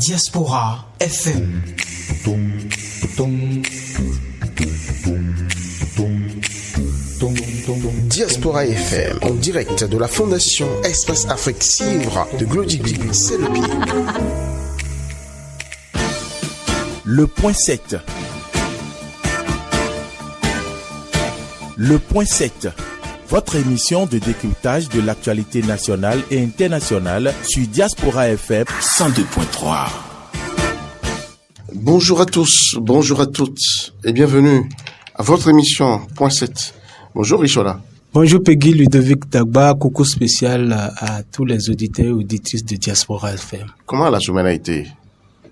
Diaspora FM. Diaspora FM, en direct de la Fondation Espace Afrique Civre de Glodibi, c'est le pied. Le point 7. Le point 7. Votre émission de décryptage de l'actualité nationale et internationale sur Diaspora FM 102.3. Bonjour à tous, bonjour à toutes et bienvenue à votre émission Point 7. Bonjour Richola. Bonjour Peggy Ludovic Dagba, coucou spécial à tous les auditeurs et auditrices de Diaspora FM. Comment la semaine a été?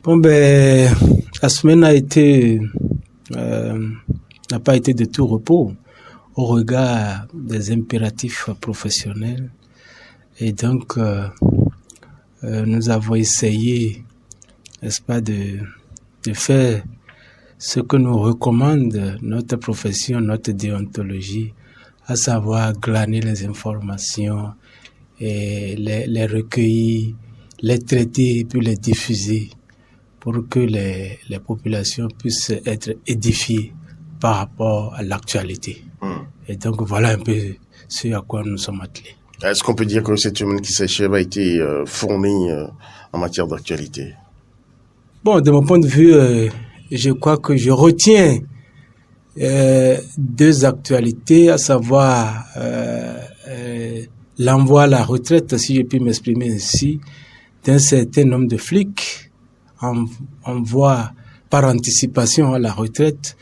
Bon la semaine n'a pas été de tout repos au regard des impératifs professionnels. Et donc, nous avons essayé, n'est-ce pas, de faire ce que nous recommande notre profession, notre déontologie, à savoir glaner les informations, et les recueillir, les traiter, puis les diffuser pour que les populations puissent être édifiées par rapport à l'actualité. Et donc, voilà un peu ce à quoi nous sommes attelés. Est-ce qu'on peut dire que cette semaine qui s'achève a été fournie en matière d'actualité? Bon, de mon point de vue, je crois que je retiens deux actualités, à savoir l'envoi à la retraite, si je puis m'exprimer ainsi, d'un certain nombre de flics envoie par anticipation à la retraite.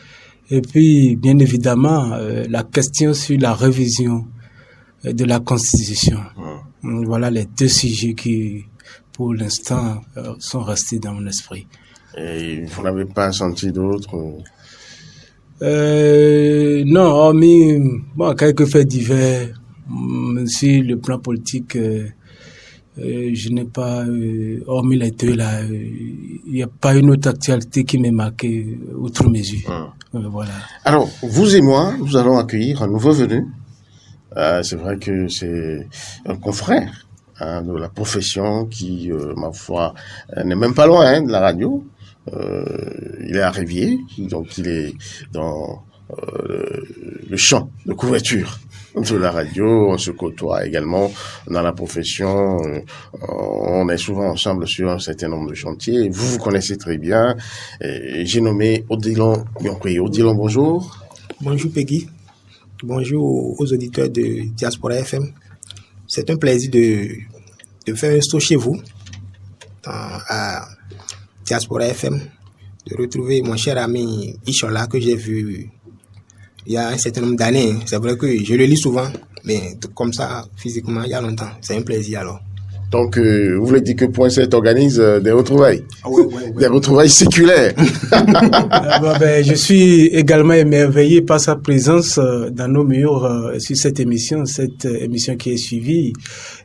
Et puis, bien évidemment, la question sur la révision de la Constitution. Voilà les deux sujets qui, pour l'instant, sont restés dans mon esprit. Et vous n'avez pas senti d'autres? Non, hormis quelques faits divers sur le plan politique. Je n'ai pas, hormis les deux là, il n'y a pas une autre actualité qui m'est marquée outre mesure. Voilà. Alors, vous et moi, nous allons accueillir un nouveau venu. C'est vrai que c'est un confrère de la profession qui, ma foi, n'est même pas loin de la radio. Il est arrivé, donc il est dans le champ de couverture de la radio. On se côtoie également dans la profession. On est souvent ensemble sur un certain nombre de chantiers. Vous connaissez très bien. J'ai nommé Odilon Yonkwe. Odilon, bonjour. Bonjour Peggy. Bonjour aux auditeurs de Diaspora FM. C'est un plaisir de faire un saut chez vous à Diaspora FM, de retrouver mon cher ami Ishola que j'ai vu il y a un certain nombre d'années. C'est vrai que je le lis souvent, mais comme ça, physiquement, il y a longtemps. C'est un plaisir alors. Donc, vous voulez dire que Point 7 organise des retrouvailles? Oui. Des retrouvailles séculaires. Je suis également émerveillé par sa présence dans nos murs sur cette émission qui est suivie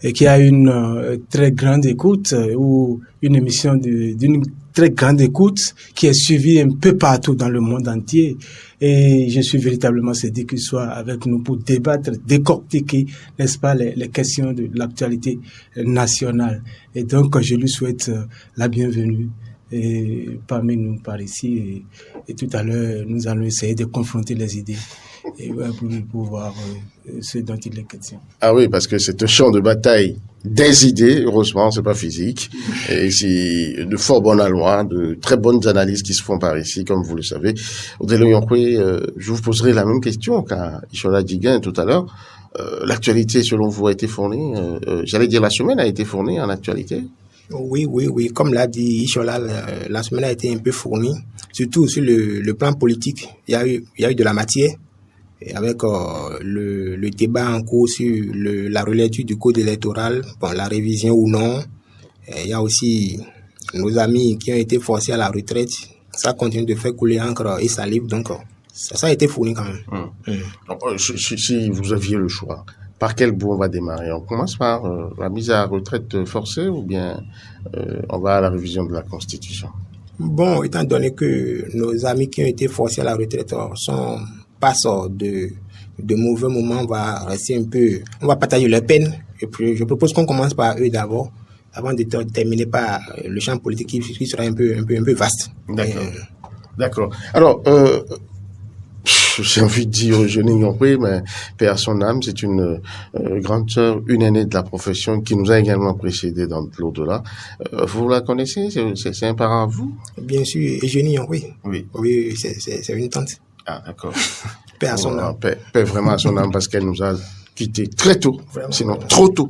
et qui a une très grande écoute, ou une émission d'une très grande écoute qui est suivie un peu partout dans le monde entier. Et je suis véritablement séduit qu'il soit avec nous pour débattre, décortiquer, n'est-ce pas, les questions de l'actualité nationale. Et donc, je lui souhaite la bienvenue parmi nous par ici. Et tout à l'heure, nous allons essayer de confronter les idées pour voir ce dont il est question. Ah oui, parce que c'est un champ de bataille des idées, heureusement, c'est pas physique. Et c'est de fort bonnes loin, de très bonnes analyses qui se font par ici, comme vous le savez. Odilon Yonkwe, je vous poserai la même question qu'à Ishola Djiguin tout à l'heure. L'actualité, selon vous, a été fournie, j'allais dire la semaine a été fournie en actualité? Oui. Comme l'a dit Ishola, la semaine a été un peu fournie, surtout sur le plan politique. Il y a eu de la matière. Et avec le débat en cours sur la relecture du code électoral, la révision ou non. Et il y a aussi nos amis qui ont été forcés à la retraite. Ça continue de faire couler encre et salive, donc ça a été fourni quand même. Donc, si vous aviez le choix, par quel bout on va démarrer? On commence par la mise à la retraite forcée ou bien on va à la révision de la Constitution? Bon, étant donné que nos amis qui ont été forcés à la retraite passent de mauvais moments, on va rester un peu, on va partager leur peine. Et puis, je propose qu'on commence par eux d'abord, avant de terminer par le champ politique qui sera un peu vaste. D'accord. Alors, j'ai envie de dire Eugénie Yonkwe, mais paix à son âme, c'est une grande sœur, une aînée de la profession qui nous a également précédé dans l'au-delà. Vous la connaissez? C'est un parent à vous? Bien sûr, Eugénie Yonkwe. Oui. Oui, c'est une tante. Ah, d'accord. Paix à son âme. Paix vraiment à son âme parce qu'elle nous a quittés très tôt, vraiment, sinon trop tôt.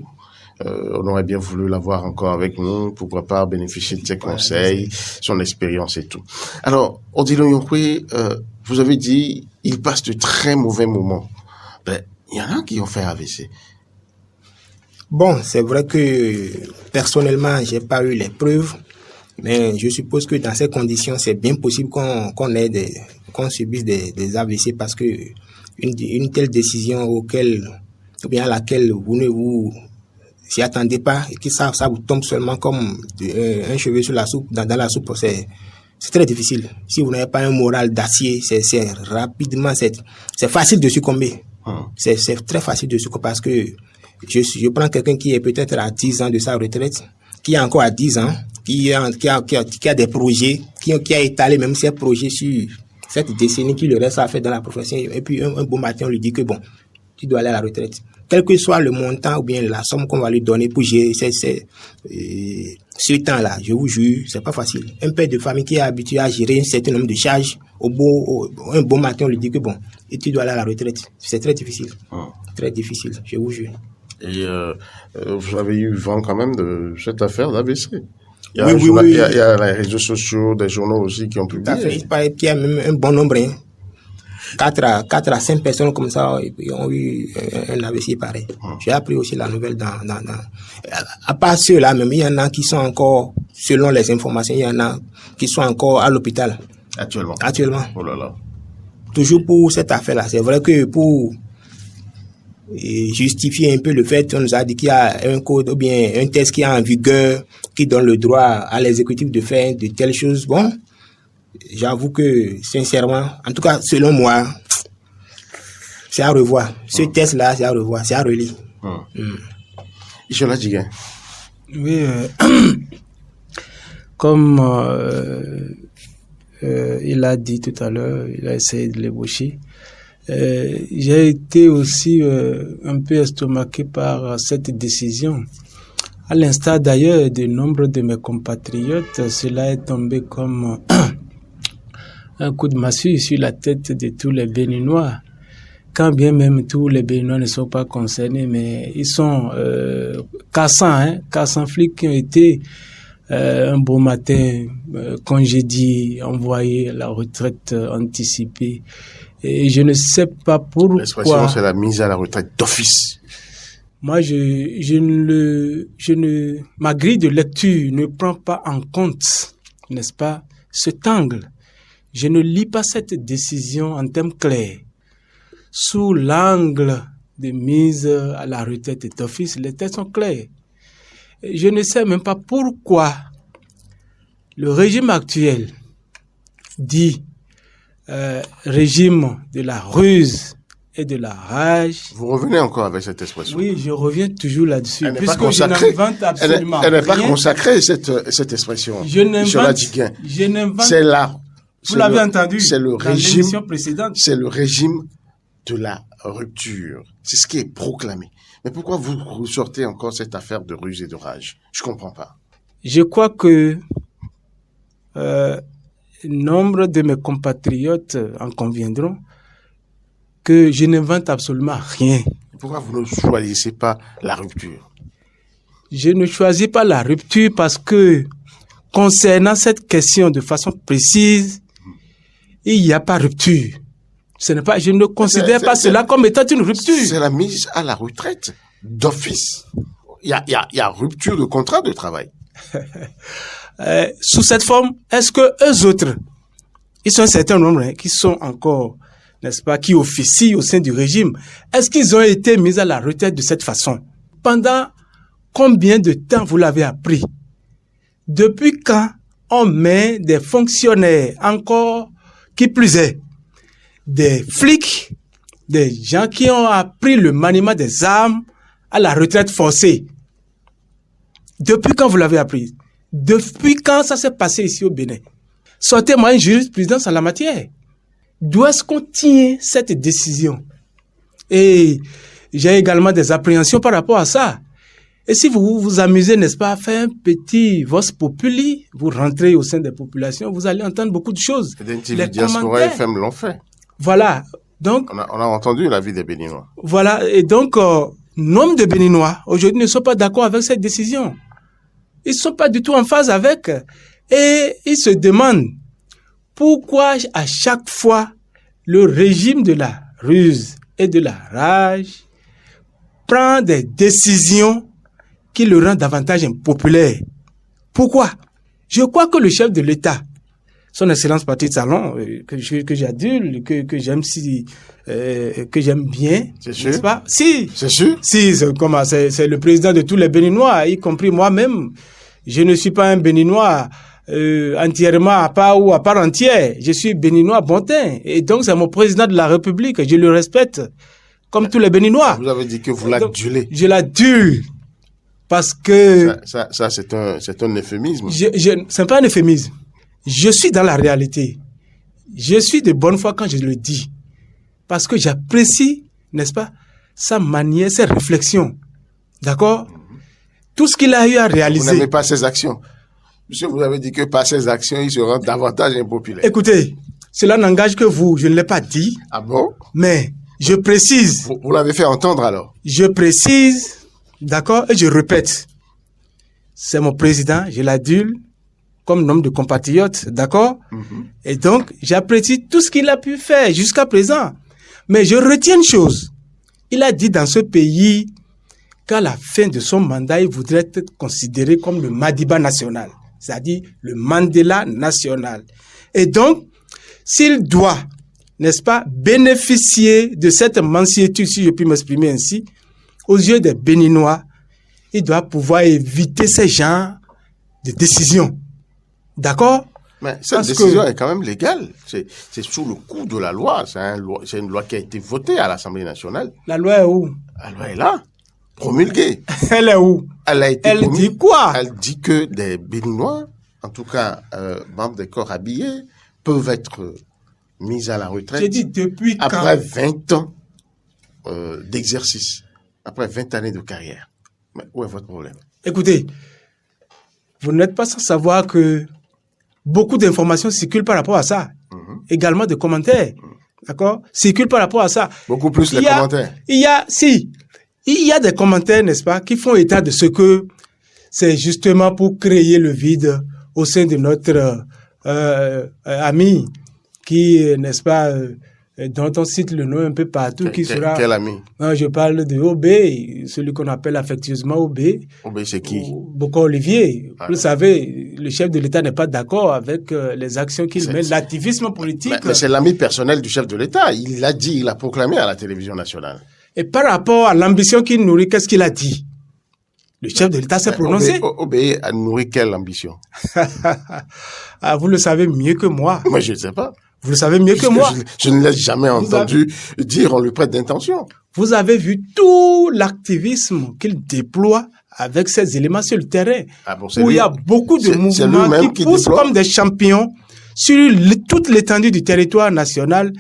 On aurait bien voulu l'avoir encore avec nous, pourquoi pas bénéficier de ses conseils, son expérience et tout. Alors, Odilon Yonkwe, vous avez dit, il passe de très mauvais moments. Ben, il y en a qui ont fait AVC. Bon, c'est vrai que personnellement, j'ai pas eu les preuves, mais je suppose que dans ces conditions, c'est bien possible qu'on subisse des AVC parce que une telle décision à laquelle vous ne vous s'y attendez pas et que ça vous tombe seulement comme un cheveu sur la soupe, dans la soupe, c'est très difficile. Si vous n'avez pas un moral d'acier, c'est facile de succomber. C'est très facile de succomber parce que je prends quelqu'un qui est peut-être à 10 ans de sa retraite, qui est encore à 10 ans, qui a des projets, qui a étalé même ses projets sur cette décennie qui le reste à faire dans la profession. Et puis un beau matin, on lui dit que bon, tu dois aller à la retraite. Quel que soit le montant ou bien la somme qu'on va lui donner pour gérer ce temps-là, je vous jure, c'est pas facile. Un père de famille qui est habitué à gérer un certain nombre de charges, un bon matin, on lui dit que bon, et tu dois aller à la retraite. C'est très difficile. Très difficile, je vous jure. Et vous avez eu vent quand même de cette affaire d'AVC. Il y a les réseaux sociaux, des journaux aussi qui ont publié. Tout à fait. Il paraît qu'il y a même un bon nombre. 4 à 5 personnes comme ça ont eu un AVC pareil. J'ai appris aussi la nouvelle à part ceux-là même, il y en a qui sont encore, selon les informations, il y en a qui sont encore à l'hôpital. Actuellement. Oh là là. Toujours pour cette affaire-là. C'est vrai que pour justifier un peu le fait, on nous a dit qu'il y a un code ou bien un test qui est en vigueur, qui donne le droit à l'exécutif de faire de telles choses. Bon, j'avoue que, sincèrement, en tout cas, selon moi, c'est à revoir. Ce test-là, c'est à revoir, c'est à relire. Ishola Djiguin. Oui, comme il a dit tout à l'heure, il a essayé de l'ébaucher. J'ai été aussi un peu estomaqué par cette décision. À l'instar d'ailleurs de nombre de mes compatriotes, cela est tombé comme un coup de massue sur la tête de tous les Béninois. Quand bien même tous les Béninois ne sont pas concernés, mais ils sont 400 flics qui ont été un beau matin congédiés, envoyés à la retraite anticipée. Et je ne sais pas pourquoi. L'expression, c'est la mise à la retraite d'office. Moi, ma grille de lecture ne prend pas en compte, n'est-ce pas, cet angle. Je ne lis pas cette décision en termes clairs. Sous l'angle de mise à la retraite d'office, les textes sont clairs. Je ne sais même pas pourquoi le régime actuel dit régime de la ruse et de la rage. Vous revenez encore avec cette expression. Oui, je reviens toujours là-dessus. Puisque je n'invente absolument rien. Elle n'est pas consacrée, cette expression. Je n'invente. C'est là. Vous l'avez entendu. C'est le dans l'émission précédente. C'est le régime de la rupture. C'est ce qui est proclamé. Mais pourquoi vous ressortez encore cette affaire de ruse et de rage? Je comprends pas. Je crois que nombre de mes compatriotes en conviendront que je n'invente absolument rien. Pourquoi vous ne choisissez pas la rupture? Je ne choisis pas la rupture parce que concernant cette question de façon précise, il n'y a pas rupture. Je ne considère pas cela comme étant une rupture. C'est la mise à la retraite d'office. Il y a rupture de contrat de travail. Sous cette forme, est-ce que eux autres, ils sont un certain nombre qui sont encore, n'est-ce pas, qui officient au sein du régime, est-ce qu'ils ont été mis à la retraite de cette façon? Pendant combien de temps vous l'avez appris? Depuis quand on met des fonctionnaires, encore qui plus est, des flics, des gens qui ont appris le maniement des armes à la retraite forcée? Depuis quand vous l'avez apprise? Depuis quand ça s'est passé ici au Bénin? Sortez-moi une jurisprudence en la matière. D'où est-ce qu'on tient cette décision? Et j'ai également des appréhensions par rapport à ça. Et si vous vous amusez, n'est-ce pas, à faire un petit vox populi, vous rentrez au sein des populations, vous allez entendre beaucoup de choses. Les Diaspora FM l'ont fait. Voilà. Donc, on a entendu l'avis des Béninois. Voilà. Et donc, nombre de Béninois, aujourd'hui, ne sont pas d'accord avec cette décision. Ils ne sont pas du tout en phase avec. Et ils se demandent pourquoi, à chaque fois, le régime de la ruse et de la rage prend des décisions qui le rendent davantage impopulaire. Pourquoi? Je crois que le chef de l'État, son Excellence Patrice Talon, que j'adule, que j'aime que j'aime bien, c'est sûr, n'est-ce pas? Si. C'est sûr? Si, c'est le président de tous les Béninois, y compris moi-même. Je ne suis pas un Béninois entièrement à part ou à part entière. Je suis Béninois bon teint. Et donc, c'est mon président de la République. Je le respecte comme tous les Béninois. Vous avez dit que vous l'adulez. Je l'adule. Parce que... Ça c'est un euphémisme. C'est pas un euphémisme. Je suis dans la réalité. Je suis de bonne foi quand je le dis. Parce que j'apprécie, n'est-ce pas, sa manière, ses réflexions. D'accord? Tout ce qu'il a eu à réaliser. Vous n'aimez pas ses actions. Monsieur, vous avez dit que par ses actions, il se rend davantage impopulaire. Écoutez, cela n'engage que vous. Je ne l'ai pas dit. Ah bon? Mais je précise. Vous l'avez fait entendre alors? Je précise, d'accord, et je répète. C'est mon président, je l'adule comme homme de compatriote, d'accord? Et donc, j'apprécie tout ce qu'il a pu faire jusqu'à présent. Mais je retiens une chose. Il a dit dans ce pays qu'à la fin de son mandat, il voudrait être considéré comme le Madiba national, c'est-à-dire le Mandela national. Et donc, s'il doit, n'est-ce pas, bénéficier de cette mansuétude, si je puis m'exprimer ainsi, aux yeux des Béninois, il doit pouvoir éviter ces genres de décisions. D'accord? Mais cette décision est quand même légale. C'est sous le coup de la loi. C'est une loi qui a été votée à l'Assemblée nationale. La loi est où? La loi est là. Promulguée. Elle est où? Elle a été Elle dit quoi? Elle dit que des Béninois, en tout cas membres des corps habillés, peuvent être mis à la retraite. J'ai dit depuis quand? Après 20 ans d'exercice. Après 20 années de carrière. Mais où est votre problème? Écoutez, vous n'êtes pas sans savoir que beaucoup d'informations circulent par rapport à ça. Également de commentaires. D'accord? Circulent par rapport à ça. Beaucoup plus les commentaires. Il y a des commentaires, n'est-ce pas, qui font état de ce que c'est justement pour créer le vide au sein de notre ami qui, n'est-ce pas, dont on cite le nom un peu partout, qui sera... Quel ami? Je parle de OB, celui qu'on appelle affectueusement OB. OB, c'est qui? Boko Olivier. Vous le savez, le chef de l'État n'est pas d'accord avec les actions qu'il mène, l'activisme politique. Mais c'est l'ami personnel du chef de l'État. Il l'a dit, il l'a proclamé à la télévision nationale. Et par rapport à l'ambition qu'il nourrit, qu'est-ce qu'il a dit? Le chef de l'État s'est prononcé. OB a nourri quelle ambition? Vous le savez mieux que moi. Moi, je ne sais pas. Vous le savez mieux que moi. Je ne l'ai jamais entendu dire on lui prête d'intention. Vous avez vu tout l'activisme qu'il déploie avec ces éléments sur le terrain. Où il y a beaucoup de mouvements qui poussent comme des champions sur toute l'étendue du territoire national,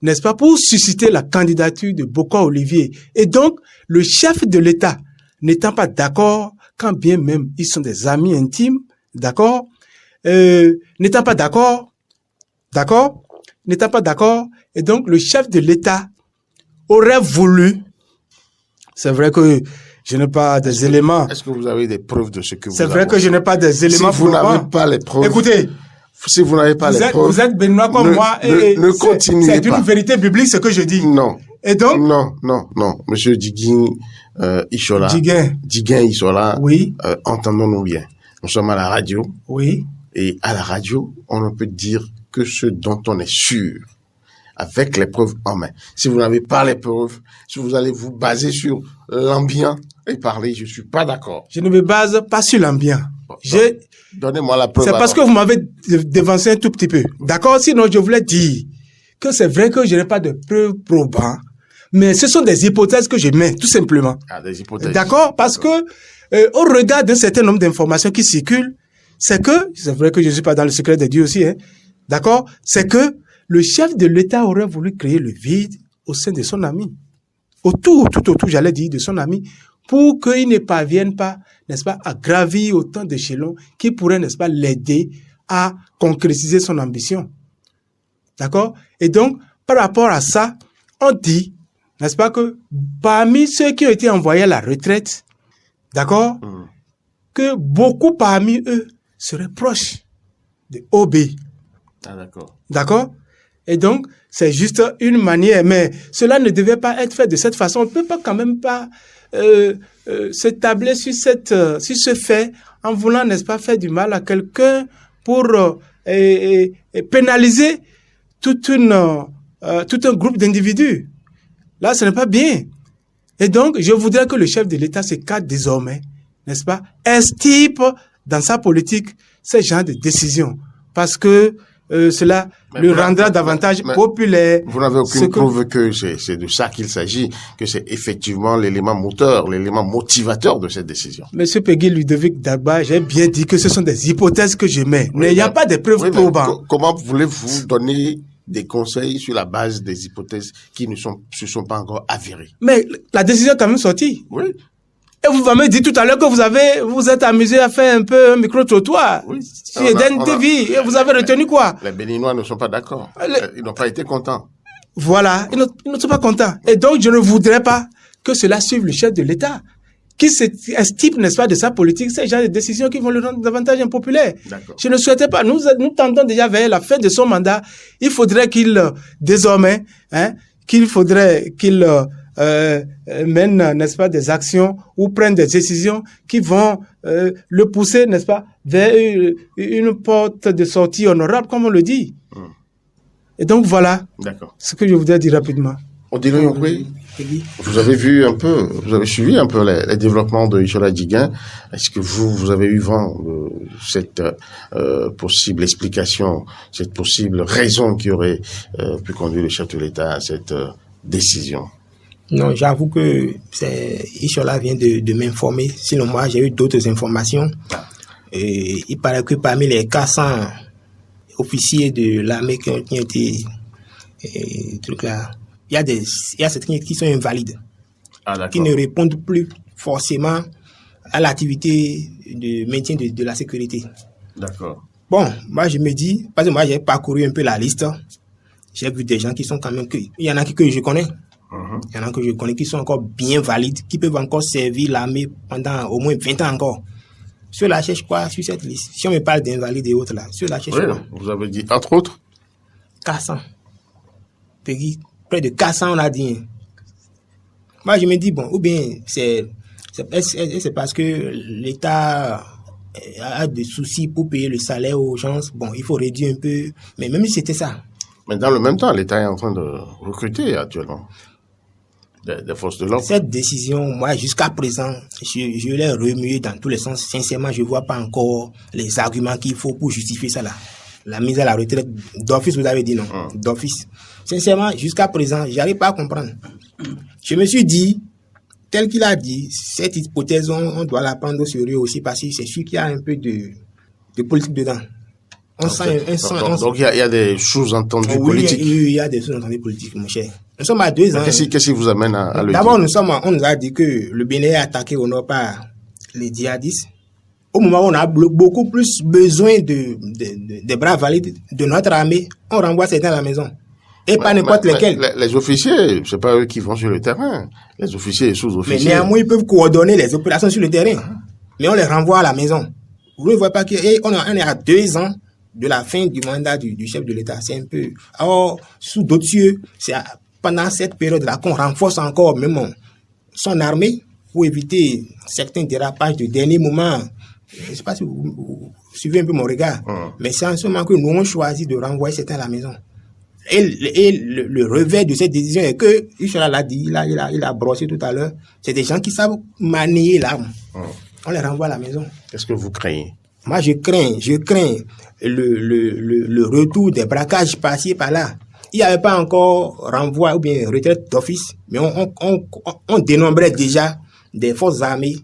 n'est-ce pas, pour susciter la candidature de Boko Olivier. Et donc, le chef de l'État, n'étant pas d'accord, quand bien même ils sont des amis intimes, d'accord, n'étant pas d'accord, et donc le chef de l'État aurait voulu, c'est vrai que je n'ai pas des éléments. Est-ce que vous avez des preuves de ce que vous C'est vrai que je n'ai pas des éléments. Si vous n'avez pas les preuves. Écoutez. Si vous n'avez pas les preuves. Vous êtes Béninois comme moi et ne continuez pas. C'est une vérité biblique ce que je dis. Non. Et donc? Non. Monsieur Diguin Ishola. Diguin Ishola. Oui. Entendons-nous bien. Nous sommes à la radio. Oui. Et à la radio, on ne peut dire que ce dont on est sûr, avec les preuves en main. Si vous n'avez pas les preuves, si vous allez vous baser sur l'ambiant et parler, je suis pas d'accord. Je ne me base pas sur l'ambiant. Donnez-moi la preuve. C'est parce que vous m'avez dévancé un tout petit peu. D'accord? Sinon, je voulais dire que c'est vrai que je n'ai pas de preuves probantes, mais ce sont des hypothèses que je mets, tout simplement. Ah, des hypothèses. D'accord? Parce que au regard d'un certain nombre d'informations qui circulent, c'est vrai que je ne suis pas dans le secret de Dieu aussi, hein, d'accord, c'est que le chef de l'État aurait voulu créer le vide au sein de son ami. Tout autour, j'allais dire, de son ami, pour qu'il ne parvienne pas, n'est-ce pas, à gravir autant d'échelons qui pourraient, n'est-ce pas, l'aider à concrétiser son ambition. D'accord? Et donc, par rapport à ça, on dit, n'est-ce pas, que parmi ceux qui ont été envoyés à la retraite, d'accord, que beaucoup parmi eux seraient proches de OB. Ah, d'accord. D'accord? Et donc, c'est juste une manière, mais cela ne devait pas être fait de cette façon. On ne peut pas quand même pas s'établir sur ce fait en voulant, n'est-ce pas, faire du mal à quelqu'un pour pénaliser tout un groupe d'individus. Là, ce n'est pas bien. Et donc, je voudrais que le chef de l'État se cadre désormais, n'est-ce pas, extirpe dans sa politique ce genre de décisions. Parce que cela le rendra davantage populaire. Vous n'avez aucune preuve que c'est de ça qu'il s'agit, que c'est effectivement l'élément moteur, l'élément motivateur de cette décision. Monsieur Peggy Ludovic Dagba, j'ai bien dit que ce sont des hypothèses que je mets. Mais il n'y a pas de preuves probantes. Comment voulez-vous donner des conseils sur la base des hypothèses qui ne se sont pas encore avérées? Mais la décision est quand même sortie. Oui. Et vous m'avez dit tout à l'heure que vous êtes amusé à faire un peu un micro-trottoir. Oui. Sur Eden TV. Et vous avez retenu quoi? Les Béninois ne sont pas d'accord. Ils n'ont pas été contents. Voilà. Ils ne sont pas contents. Et donc, je ne voudrais pas que cela suive le chef de l'État, qui estime, n'est-ce pas, de sa politique, ces genres de décisions qui vont le rendre davantage impopulaire. Je ne souhaitais pas. Nous tendons déjà vers la fin de son mandat. Il faudrait qu'il, désormais, mène, n'est-ce pas, des actions ou prenne des décisions qui vont le pousser, n'est-ce pas, vers une porte de sortie honorable, comme on le dit. Et donc, voilà ce que je voudrais dire rapidement. On dirait, oui. Vous avez suivi un peu les développements de Ishola Djiguin. Est-ce que vous avez eu vent de cette possible explication, cette possible raison qui aurait pu conduire le chef de l'État à cette décision? Non, j'avoue que Ishola vient de m'informer. Sinon, moi, j'ai eu d'autres informations. Et il paraît que parmi les 400 officiers de l'armée qui ont été trucs là, il y a certains qui sont invalides, qui ne répondent plus forcément à l'activité de maintien de la sécurité. D'accord. Bon, moi je me dis, parce que moi j'ai parcouru un peu la liste, j'ai vu des gens qui sont quand même il y en a que je connais. Il y en a que je connais qui sont encore bien valides, qui peuvent encore servir l'armée pendant au moins 20 ans encore. Ceux-là cherchent quoi sur cette liste? Si on me parle d'invalides et autres là, ceux-là cherchent quoi? Vous avez dit, entre autres 400. Près de 400, on a dit. Moi, je me dis, bon, ou bien c'est parce que l'État a des soucis pour payer le salaire aux gens. Bon, il faut réduire un peu. Mais même si c'était ça. Mais dans le même temps, l'État est en train de recruter actuellement des forces de l'ordre. Cette décision, moi, jusqu'à présent, je l'ai remuée dans tous les sens. Sincèrement, je ne vois pas encore les arguments qu'il faut pour justifier ça là. La mise à la retraite d'office, vous avez dit non, d'office. Sincèrement, jusqu'à présent, je n'arrive pas à comprendre. Je me suis dit, tel qu'il a dit, cette hypothèse, on doit la prendre au sérieux aussi parce que c'est sûr qu'il y a un peu de politique dedans. Donc il y a des sous-entendus politiques. Oui, il y a des sous-entendus politiques, mon cher. Nous sommes à 2 ans. Qu'est-ce qui vous amène à le dire? D'abord, on nous a dit que le Bénin est attaqué au nord par les djihadistes. Au moment où on a beaucoup plus besoin de bras valides de notre armée, on renvoie certains à la maison. Et pas n'importe lesquels. Les officiers, c'est pas eux qui vont sur le terrain. Les officiers et sous-officiers. Mais néanmoins, ils peuvent coordonner les opérations sur le terrain. Mais on les renvoie à la maison. Vous ne voyez pas qu'on est à 2 ans de la fin du mandat du chef de l'État. C'est un peu... Alors, sous d'autres cieux, c'est pendant cette période-là qu'on renforce encore même son armée pour éviter certains dérapages de dernier moment. Je ne sais pas si vous suivez un peu mon regard, mais c'est en ce moment que nous avons choisi de renvoyer certains à la maison. Et le revers de cette décision est que, Ishola l'a dit, il a brossé tout à l'heure, c'est des gens qui savent manier l'arme. On les renvoie à la maison. Qu'est-ce que vous craignez? Moi, je crains le retour des braquages par-ci et par-là. Il n'y avait pas encore renvoi ou bien retraite d'office, mais on dénombrait déjà des forces armées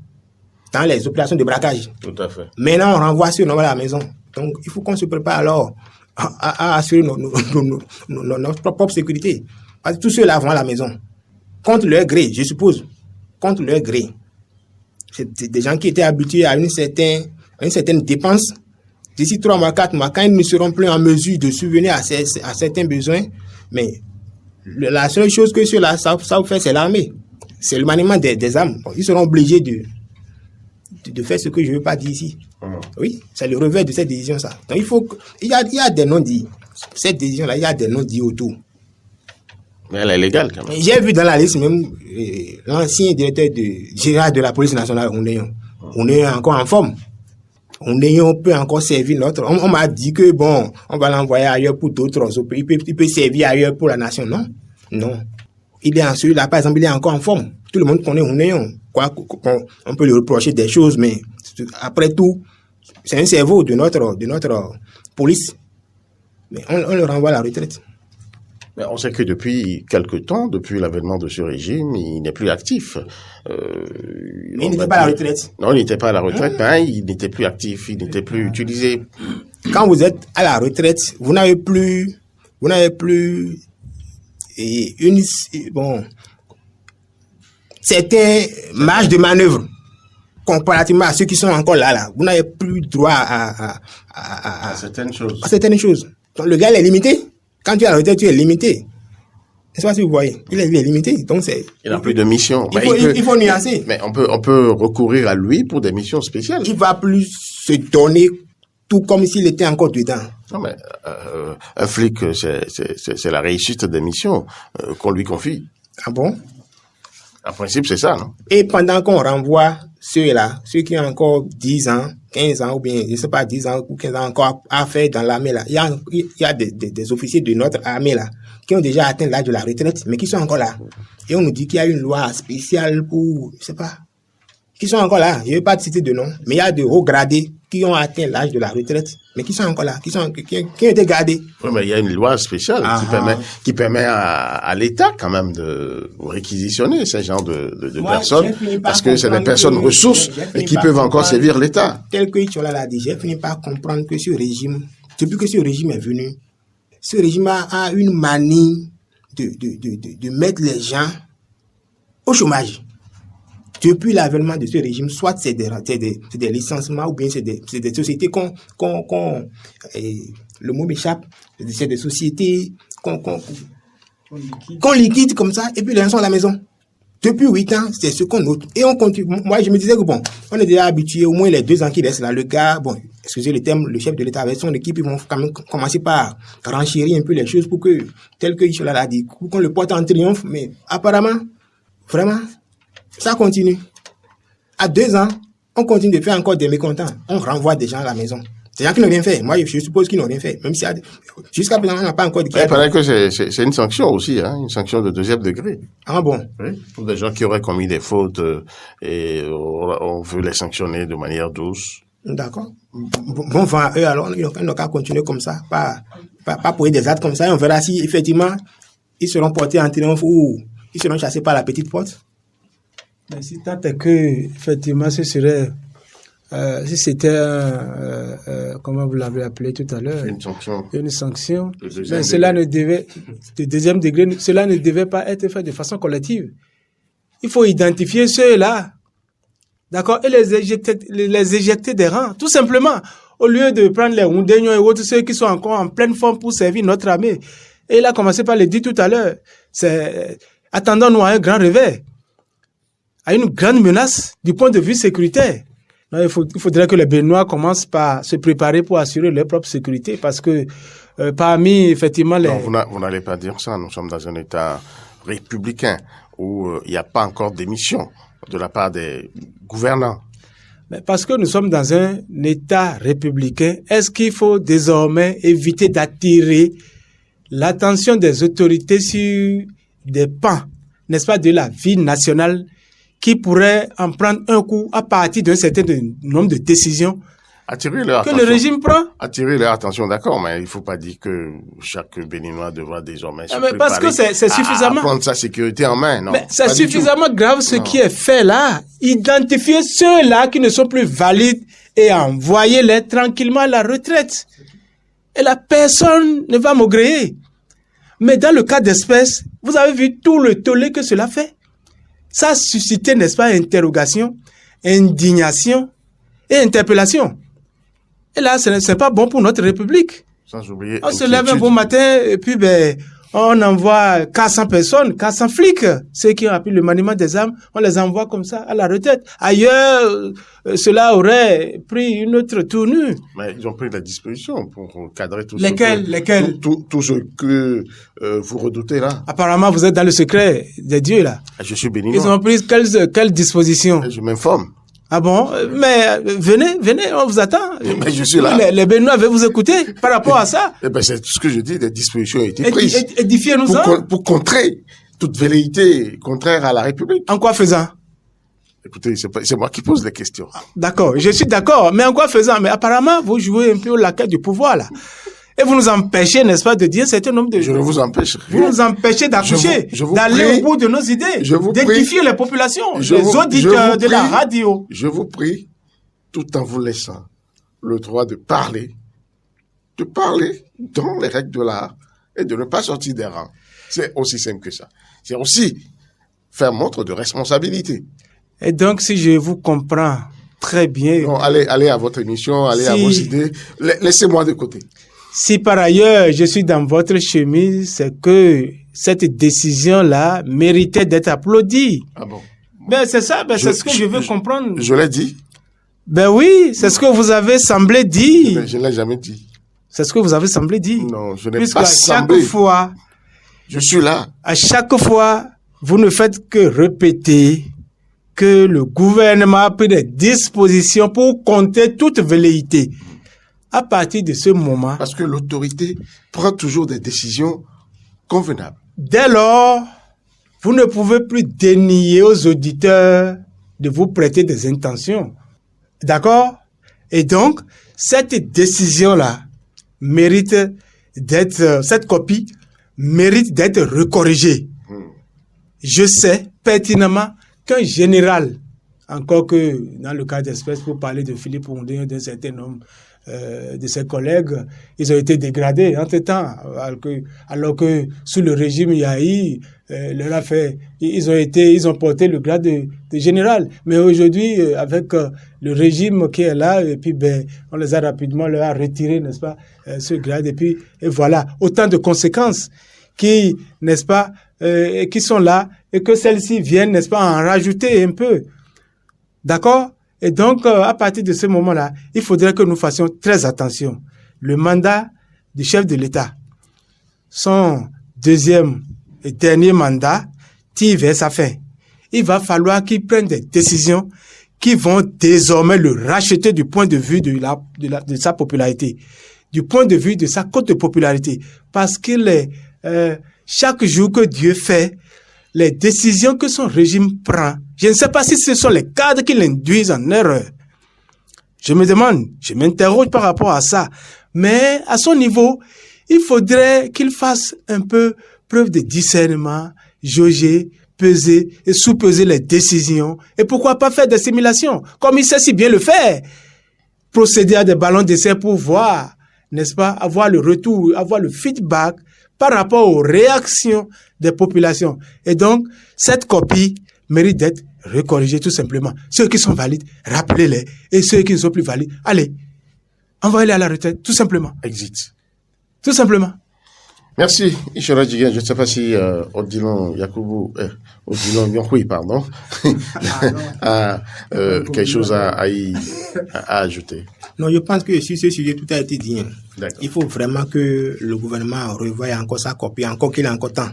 dans les opérations de braquage. Tout à fait. Maintenant, on renvoie ceux à la maison. Donc, il faut qu'on se prépare alors à assurer notre propre sécurité. Parce que tous ceux-là vont à la maison. Contre leur gré, je suppose. Contre leur gré. C'est des gens qui étaient habitués à une certaine dépense. D'ici 3 mois, 4 mois, quand ils ne seront plus en mesure de subvenir à certains besoins, mais la seule chose que ceux-là savent faire, c'est l'armée. C'est le maniement des armes. Bon, ils seront obligés de faire ce que je ne veux pas dire ici. Oui, c'est le revers de cette décision, ça. Donc, il y a des non-dits. Cette décision-là, il y a des non-dits autour. Mais elle est légale, quand même. J'ai vu dans la liste même l'ancien directeur général de la police nationale, on est encore en forme. On peut encore servir notre. On m'a dit que bon, on va l'envoyer ailleurs pour d'autres. Il peut servir ailleurs pour la nation. Non. Il est en celui-là, par exemple, il est encore en forme. Tout le monde connaît on peut lui reprocher des choses, mais après tout, c'est un cerveau de notre police. Mais on le renvoie à la retraite. Mais on sait que depuis quelque temps, depuis l'avènement de ce régime, il n'est plus actif. Mais il n'était pas à la retraite. Non, il n'était pas à la retraite, mais il n'était plus actif, il n'était plus utilisé. Quand vous êtes à la retraite, vous n'avez plus certains marges de manœuvre comparativement à ceux qui sont encore là. Vous n'avez plus droit à certaines choses. À certaines choses. Donc, le gars, il est limité. Quand tu es à la retraite, tu es limité. C'est pas si vous voyez. Il est limité. Donc, il n'a plus de mission. Il faut nuancer. Mais on peut recourir à lui pour des missions spéciales. Il va plus se donner tout comme s'il était encore dedans. Non, mais un flic, c'est la réussite des missions qu'on lui confie. Ah bon? En principe, c'est ça, non? Et pendant qu'on renvoie ceux-là, ceux qui ont encore 10 ans, 15 ans, ou bien, je sais pas, 10 ans ou 15 ans encore à faire dans l'armée, là. Il y a des officiers de notre armée, là, qui ont déjà atteint l'âge de la retraite, mais qui sont encore là. Et on nous dit qu'il y a une loi spéciale pour, je sais pas, qui sont encore là. Je ne vais pas te citer de nom, mais il y a de hauts gradés qui ont atteint l'âge de la retraite, mais qui sont encore là, qui ont été gardés. Oui, mais il y a une loi spéciale qui permet à l'État quand même de réquisitionner ces genres de personnes, parce que c'est des personnes ressources et qui peuvent encore servir l'État. Tel que Ichola l'a dit, j'ai fini par comprendre que ce régime, depuis que ce régime est venu, ce régime a une manie de mettre les gens au chômage. Depuis l'avènement de ce régime, soit c'est des licenciements ou bien c'est des sociétés le mot m'échappe, c'est des sociétés qu'on liquide comme ça et puis les gens sont à la maison. Depuis 8 ans, c'est ce qu'on note. Et on continue. Moi, je me disais que bon, on est déjà habitué, au moins les 2 ans qui restent là. Le gars, bon, excusez le terme, le chef de l'État avec son équipe, ils vont quand même commencer par renchérir un peu les choses pour que, tel que Ichola l'a dit, qu'on le porte en triomphe. Mais apparemment, vraiment, ça continue. À 2 ans, on continue de faire encore des mécontents. On renvoie des gens à la maison. Des gens qui n'ont rien fait. Moi, je suppose qu'ils n'ont rien fait. Même si jusqu'à présent, on n'a pas encore dit. Il paraît que c'est une sanction aussi, hein, une sanction de 2e degré. Ah bon? Oui, pour des gens qui auraient commis des fautes et on veut les sanctionner de manière douce. D'accord. Bon vent à eux, alors ils n'ont qu'à continuer comme ça, pas poser des actes comme ça, et on verra si effectivement ils seront portés en triomphe ou ils seront chassés par la petite porte. Mais si tant est que, effectivement, ce serait, si c'était, comment vous l'avez appelé tout à l'heure, une sanction, mais cela ne devait, de 2e degré, cela ne devait pas être fait de façon collective. Il faut identifier ceux-là, d'accord, et les éjecter des rangs, tout simplement, au lieu de prendre les Oundénions et autres, ceux qui sont encore en pleine forme pour servir notre armée. Et il a commencé par le dire tout à l'heure, attendons-nous à un grand revers, à une grande menace du point de vue sécuritaire. Non, il faudrait que les Béninois commencent par se préparer pour assurer leur propre sécurité, parce que parmi, effectivement, les... Non, vous n'allez pas dire ça. Nous sommes dans un État républicain où il n'y a pas encore d'émission de la part des gouvernants. Mais parce que nous sommes dans un État républicain, est-ce qu'il faut désormais éviter d'attirer l'attention des autorités sur des pans, n'est-ce pas, de la vie nationale, qui pourrait en prendre un coup à partir d'un certain nombre de décisions Attirer leur que attention. le régime prend. Attirer leur attention, d'accord, mais il faut pas dire que chaque Béninois devra désormais se Mais parce que c'est suffisamment... à prendre sa sécurité en main, non. Mais c'est pas du suffisamment tout. grave ce Non. qui est fait là. Identifier ceux-là qui ne sont plus valides et envoyer-les tranquillement à la retraite. Et la personne ne va maugréer. Mais dans le cas d'espèce, vous avez vu tout le tollé que cela fait. Ça a suscité, n'est-ce pas, interrogation, indignation et interpellation. Et là, ce n'est pas bon pour notre République. Sans oublier. On se lève un bon matin et puis on envoie 400 personnes, 400 flics, ceux qui ont appris le maniement des armes, on les envoie comme ça à la retraite. Ailleurs, cela aurait pris une autre tournure. Mais ils ont pris la disposition pour cadrer tout Lesquels tout ce que vous redoutez là. Apparemment, vous êtes dans le secret des dieux là. Je suis béninois. Ils ont pris quelles dispositions? Je m'informe. Ah bon? Mais venez, on vous attend. Mais je suis là. Les Béninois veulent vous écouter par rapport à ça. Eh ben, c'est tout ce que je dis, des dispositions ont été prises. Édifiez-nous ça. Pour contrer toute velléité contraire à la République. En quoi faisant? Écoutez, c'est moi qui pose les questions. D'accord, je suis d'accord, mais en quoi faisant? Mais apparemment, vous jouez un peu au laquais du pouvoir, là. Et vous nous empêchez, n'est-ce pas, de dire un certain nombre de... Je ne vous empêche rien. Vous nous empêchez d'accoucher, d'aller au bout de nos idées, d'édifier les populations, les auditeurs de la radio. Je vous prie, tout en vous laissant le droit de parler dans les règles de l'art et de ne pas sortir des rangs. C'est aussi simple que ça. C'est aussi faire montre de responsabilité. Et donc, si je vous comprends très bien... Non, allez à votre émission, allez à vos idées. Laissez-moi de côté. Si par ailleurs je suis dans votre chemise, c'est que cette décision-là méritait d'être applaudie. Ah bon? Ben c'est ça, c'est ce que je veux comprendre. Je l'ai dit. Ben oui, c'est ce que vous avez semblé dire. Ben, je l'ai jamais dit. C'est ce que vous avez semblé dire. Non, je n'ai Puisque pas semblé. Chaque fois, je suis là. À chaque fois, vous ne faites que répéter que le gouvernement a pris des dispositions pour contrer toute velléité. À partir de ce moment... Parce que l'autorité prend toujours des décisions convenables. Dès lors, vous ne pouvez plus dénier aux auditeurs de vous prêter des intentions. D'accord? Et donc, cette décision-là mérite cette copie mérite d'être recorrigée. Je sais pertinemment qu'un général, encore que dans le cas d'espèce, pour parler de Philippe Oundé, d'un certain nombre de ses collègues, ils ont été dégradés entre-temps, alors que sous le régime Yahi, ils ont porté le grade de général. Mais aujourd'hui, avec le régime qui est là, et puis on les a rapidement leur a retiré, n'est-ce pas, ce grade, et voilà, autant de conséquences qui, n'est-ce pas, qui sont là, et que celles-ci viennent, n'est-ce pas, en rajouter un peu. D'accord? Et donc, à partir de ce moment-là, il faudrait que nous fassions très attention. Le mandat du chef de l'État, son deuxième et dernier mandat, tire vers sa fin. Il va falloir qu'il prenne des décisions qui vont désormais le racheter du point de vue de sa popularité, du point de vue de sa cote de popularité. Parce que chaque jour que Dieu fait, les décisions que son régime prend, je ne sais pas si ce sont les cadres qui l'induisent en erreur. Je me demande, je m'interroge par rapport à ça. Mais à son niveau, il faudrait qu'il fasse un peu preuve de discernement, jauger, peser et sous-peser les décisions. Et pourquoi pas faire des simulations, comme il sait si bien le faire. Procéder à des ballons d'essai pour voir, n'est-ce pas, avoir le retour, avoir le feedback par rapport aux réactions des populations. Et donc, cette copie mérite d'être recorrigée tout simplement. Ceux qui sont valides, rappelez-les. Et ceux qui ne sont plus valides, allez, envoyez-les à la retraite, tout simplement. Exit. Tout simplement. Merci, Ishola Djigen. Je ne sais pas si Odilon Yakubu, Odilon Yonkoui, pardon, a quelque chose à ajouter. Non, je pense que sur ce sujet, tout a été dit. D'accord. Il faut vraiment que le gouvernement revoie encore sa copie, encore qu'il a encore temps.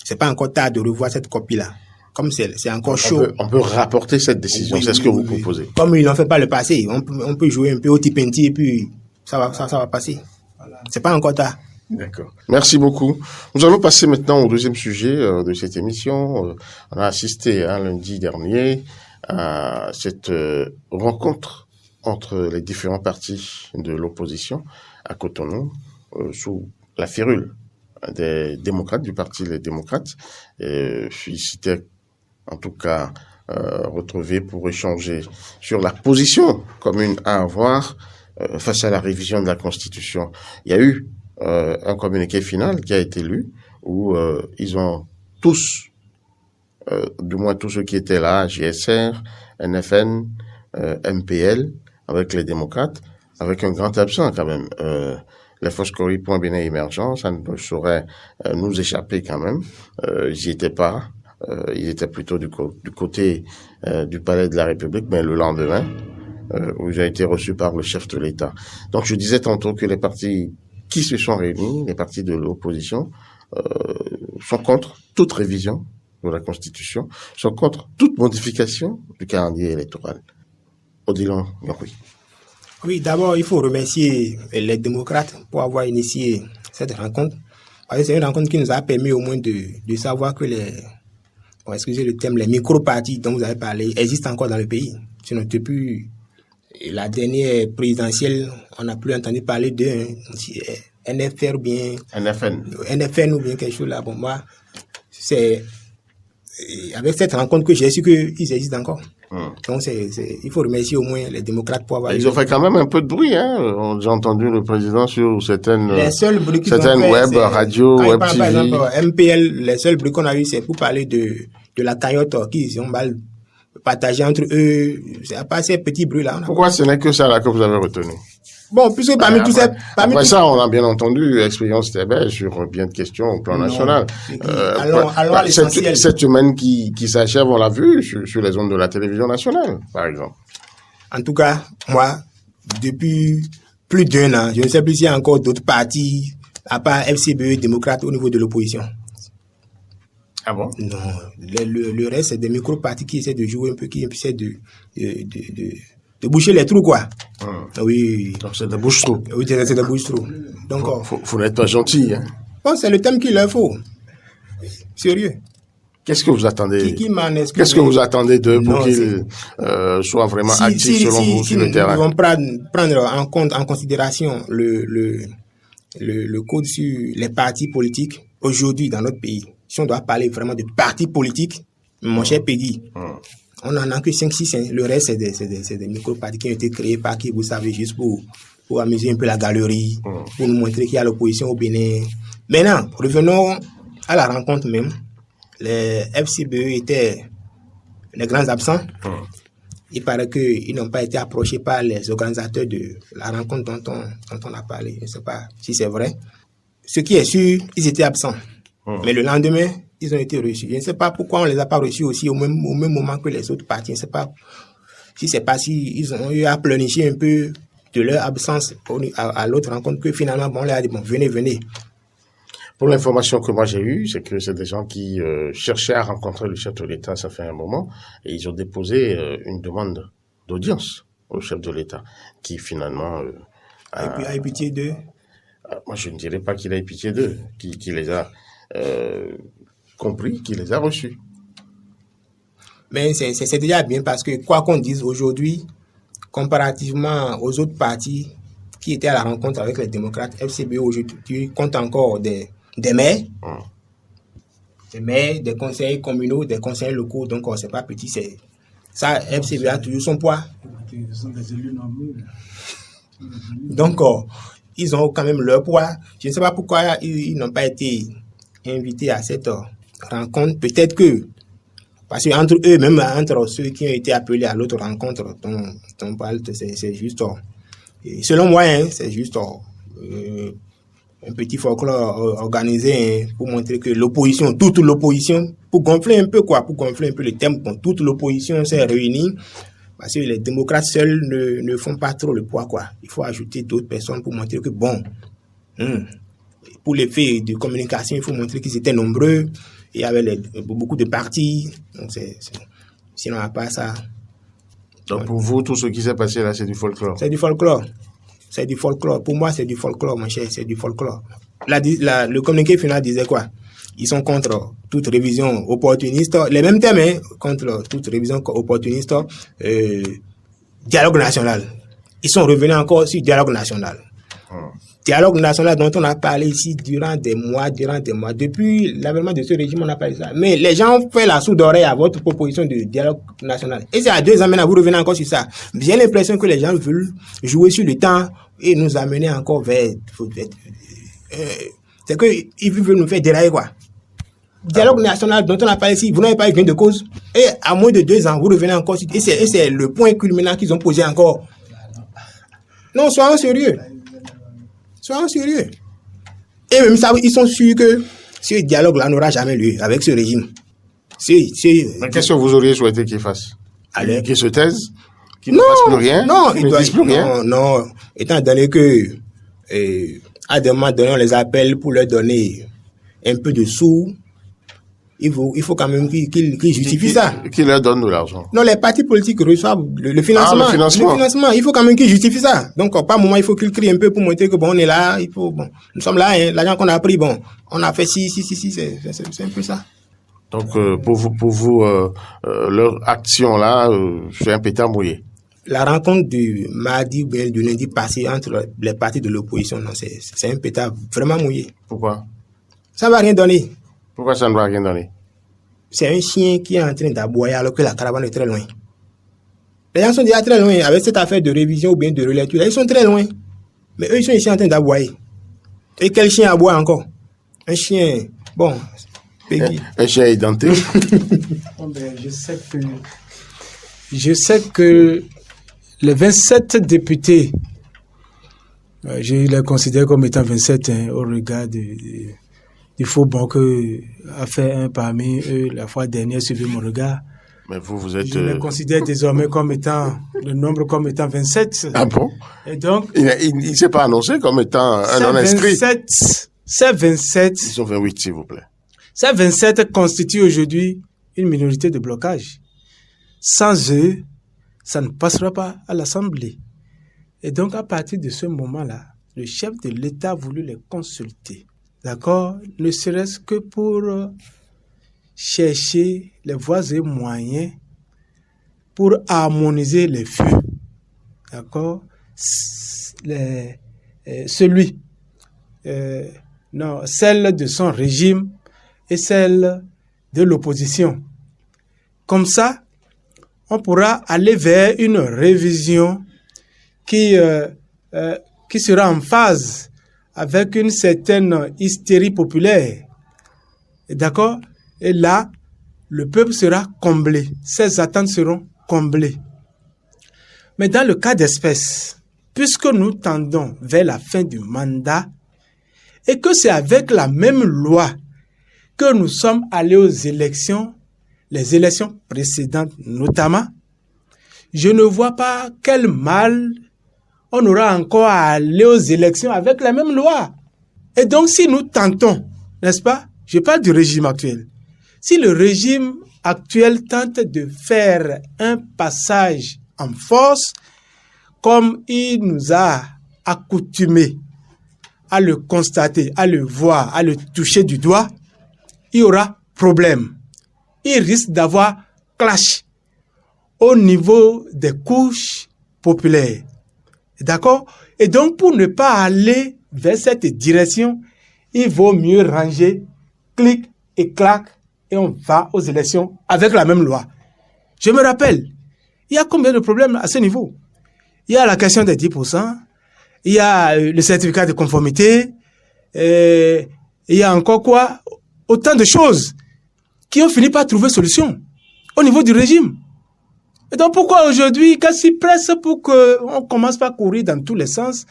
C'est pas encore tard de revoir cette copie-là. Comme c'est encore chaud. On peut rapporter cette décision, c'est ce que vous proposez. Comme ils l'ont fait par le passé, on peut jouer un peu au tipenti et puis ça va passer. Voilà. C'est pas encore tard. D'accord. Merci beaucoup. Nous allons passer maintenant au deuxième sujet de cette émission. On a assisté lundi dernier à cette rencontre entre les différents partis de l'opposition à Cotonou sous la férule des démocrates, du parti Les Démocrates. Ils s'étaient en tout cas retrouvés pour échanger sur la position commune à avoir face à la révision de la Constitution. Il y a eu un communiqué final qui a été lu où ils ont tous, du moins tous ceux qui étaient là, JSR, NFN, MPL, avec les démocrates, avec un grand absent quand même. Les Foscori, Point Bénin Émergent, ça ne saurait nous échapper quand même. J'y étais pas. Ils étaient plutôt du côté du Palais de la République, mais le lendemain, où j'ai été reçu par le chef de l'État. Donc je disais tantôt que les partis qui se sont réunis, les partis de l'opposition, sont contre toute révision de la Constitution, sont contre toute modification du calendrier électoral. Odilon, oui. Oui, d'abord, il faut remercier les démocrates pour avoir initié cette rencontre. Parce que c'est une rencontre qui nous a permis au moins de savoir que excusez le terme, les micro-partis dont vous avez parlé existent encore dans le pays. Sinon, depuis la dernière présidentielle, on n'a plus entendu parler de NFR ou bien... NFN ou bien quelque chose là. Bon, moi, c'est avec cette rencontre que j'ai su qu'ils existent encore. Donc, il faut remercier au moins les démocrates pour avoir... Ils ont fait quand même un peu de bruit, hein. J'ai entendu le président sur certaines web, radio, web TV. Par exemple, MPL, les seuls bruits qu'on a eu, c'est pour parler de la cagnotte qu'ils ont mal partagé entre eux. C'est à part ces petits bruits-là. Pourquoi ce n'est que ça là que vous avez retenu? Bon, puisque parmi tous ces... Après ça, on a bien entendu l'expérience TB sur bien de questions au plan national. Allons à l'essentiel. Cette semaine qui s'achève, on l'a vu sur les ondes de la télévision nationale, par exemple. En tout cas, moi, depuis plus d'1 an, je ne sais plus s'il y a encore d'autres partis, à part FCBE, démocrates, au niveau de l'opposition. Ah bon? Non, le reste, c'est des micro-partis qui essaient de jouer un peu, qui essaient de boucher les trous, quoi. Oui. Donc c'est des bouches-trous. Oui, c'est des bouches-trous. Donc, faut n'être pas gentil, hein. Bon, c'est le thème qu'il leur faut. Sérieux. Qu'est-ce que vous attendez? Qu'est-ce que vous attendez d'eux pour qu'ils soient vraiment actifs selon vous sur le terrain? Ils vont prendre en considération le code sur les partis politiques aujourd'hui dans notre pays. Si on doit parler vraiment de partis politiques, mon cher Peggy, on n'en a que 5-6. Hein. Le reste, c'est des micro-partis qui ont été créés par qui, vous savez, juste pour amuser un peu la galerie, pour nous montrer qu'il y a l'opposition au Bénin. Maintenant, revenons à la rencontre même. Les FCBE étaient les grands absents. Il paraît qu'ils n'ont pas été approchés par les organisateurs de la rencontre dont on a parlé. Je ne sais pas si c'est vrai. Ce qui est sûr, ils étaient absents. Mais le lendemain, ils ont été reçus. Je ne sais pas pourquoi on ne les a pas reçus aussi au même moment que les autres partis. Je ne sais pas si c'est pas si ils ont eu à pleurnicher un peu de leur absence à l'autre rencontre que finalement, on leur a dit, bon, venez. Pour l'information que moi j'ai eue, c'est que c'est des gens qui cherchaient à rencontrer le chef de l'État, ça fait un moment, et ils ont déposé une demande d'audience au chef de l'État, qui finalement... a eu pitié d'eux. Moi, je ne dirais pas qu'il a eu pitié d'eux, qui les a compris, qui les a reçus. Mais c'est déjà bien parce que, quoi qu'on dise aujourd'hui, comparativement aux autres partis qui étaient à la rencontre avec les démocrates, FCBE aujourd'hui compte encore des maires, des maires, des conseillers communaux, des conseillers locaux, donc c'est pas petit, c'est ça, FCBE a toujours son poids. Ce sont des élus nommés. Donc, ils ont quand même leur poids. Je ne sais pas pourquoi ils n'ont pas été invités à cette rencontre. Peut-être que, parce qu'entre eux, même entre ceux qui ont été appelés à l'autre rencontre dont on parle, c'est juste, selon moi, c'est juste un petit folklore organisé pour montrer que l'opposition, toute l'opposition, pour gonfler un peu le thème, toute l'opposition s'est réunie. Parce que les démocrates seuls ne font pas trop le poids, quoi. Il faut ajouter d'autres personnes pour montrer que, bon, pour l'effet de communication, il faut montrer qu'ils étaient nombreux. Il y avait beaucoup de partis. Donc, sinon, à part ça... Donc, pour vous, tout ce qui s'est passé là, c'est du folklore? C'est du folklore. C'est du folklore. Pour moi, c'est du folklore, mon cher. C'est du folklore. Le communiqué final disait quoi? Ils sont contre toute révision opportuniste, les mêmes thèmes, contre toute révision opportuniste, dialogue national. ils sont revenus encore sur le dialogue national. Dialogue national dont on a parlé ici durant des mois. Depuis l'avènement de ce régime, on a parlé de ça. Mais les gens ont fait la sourde oreille à votre proposition de dialogue national. Et c'est à 2 ans maintenant, vous revenez encore sur ça. J'ai l'impression que les gens veulent jouer sur le temps et nous amener encore vers... c'est qu'ils veulent nous faire dérailler, quoi. Dialogue national dont on a parlé ici, vous n'avez pas eu gain de cause. Et à moins de 2 ans, vous revenez encore sur... Et c'est le point culminant qu'ils ont posé encore. Non, soyons sérieux. Et même ça, ils sont sûrs que ce dialogue-là n'aura jamais lieu avec ce régime. Mais qu'est-ce que vous auriez souhaité qu'ils fassent? Qu'ils se taisent? Qu'ils ne fassent plus rien? Non, ils ne disent plus rien? Non, étant donné que à des moments donnés, on les appelle pour leur donner un peu de sous, il faut quand même qu'ils justifient ça. Qui leur donne de l'argent? Non, les partis politiques reçoivent le financement. Le financement. Il faut quand même qu'ils justifient ça. Donc, par moment, il faut qu'ils crient un peu pour montrer que bon, on est là. Nous sommes là, hein, l'argent qu'on a pris, bon, on a fait si, c'est un peu ça. Donc, pour vous, leur action là, c'est un pétard mouillé. La rencontre du mardi ou bien du lundi passé entre les partis de l'opposition, non, c'est un pétard vraiment mouillé. Pourquoi? Ça ne va rien donner. Pourquoi ça ne va rien donner? C'est un chien qui est en train d'aboyer alors que la caravane est très loin. Les gens sont déjà très loin avec cette affaire de révision ou bien de relecture. Ils sont très loin. Mais eux, ils sont ici en train d'aboyer. Et quel chien aboie encore? Un chien, bon, Peggy. Un chien édenté. Je sais que les 27 députés, je les considère comme étant 27 au regard du faux bon que a fait un parmi eux la fois dernière, suivi mon regard. Mais vous êtes... Je les considère désormais comme étant, le nombre comme étant 27. Ah bon? Et donc... Il ne s'est pas annoncé comme étant un non-inscrit. C'est 27... Ils sont 28, s'il vous plaît. Ces 27 constituent aujourd'hui une minorité de blocage. Sans eux, ça ne passera pas à l'Assemblée. Et donc, à partir de ce moment-là, le chef de l'État a voulu les consulter. D'accord? Ne serait-ce que pour chercher les voies et moyens pour harmoniser les feux. D'accord? Celle de son régime et celle de l'opposition. Comme ça, on pourra aller vers une révision qui sera en phase avec une certaine hystérie populaire. D'accord? Et là, le peuple sera comblé. Ses attentes seront comblées. Mais dans le cas d'espèce, puisque nous tendons vers la fin du mandat et que c'est avec la même loi que nous sommes allés aux élections, les élections précédentes notamment, je ne vois pas quel mal on aura encore à aller aux élections avec la même loi. Et donc, si nous tentons, n'est-ce pas? Je parle du régime actuel. Si le régime actuel tente de faire un passage en force, comme il nous a accoutumés à le constater, à le voir, à le toucher du doigt, il y aura problème. Il risque d'avoir clash au niveau des couches populaires. D'accord? Et donc, pour ne pas aller vers cette direction, il vaut mieux ranger, clic et clac, et on va aux élections avec la même loi. Je me rappelle, il y a combien de problèmes à ce niveau? Il y a la question des 10%, il y a le certificat de conformité, il y a encore quoi? Autant de choses qui ont fini par trouver solution au niveau du régime. Et donc pourquoi aujourd'hui, qu'est-ce qui presse pour qu'on commence par courir dans tous les sens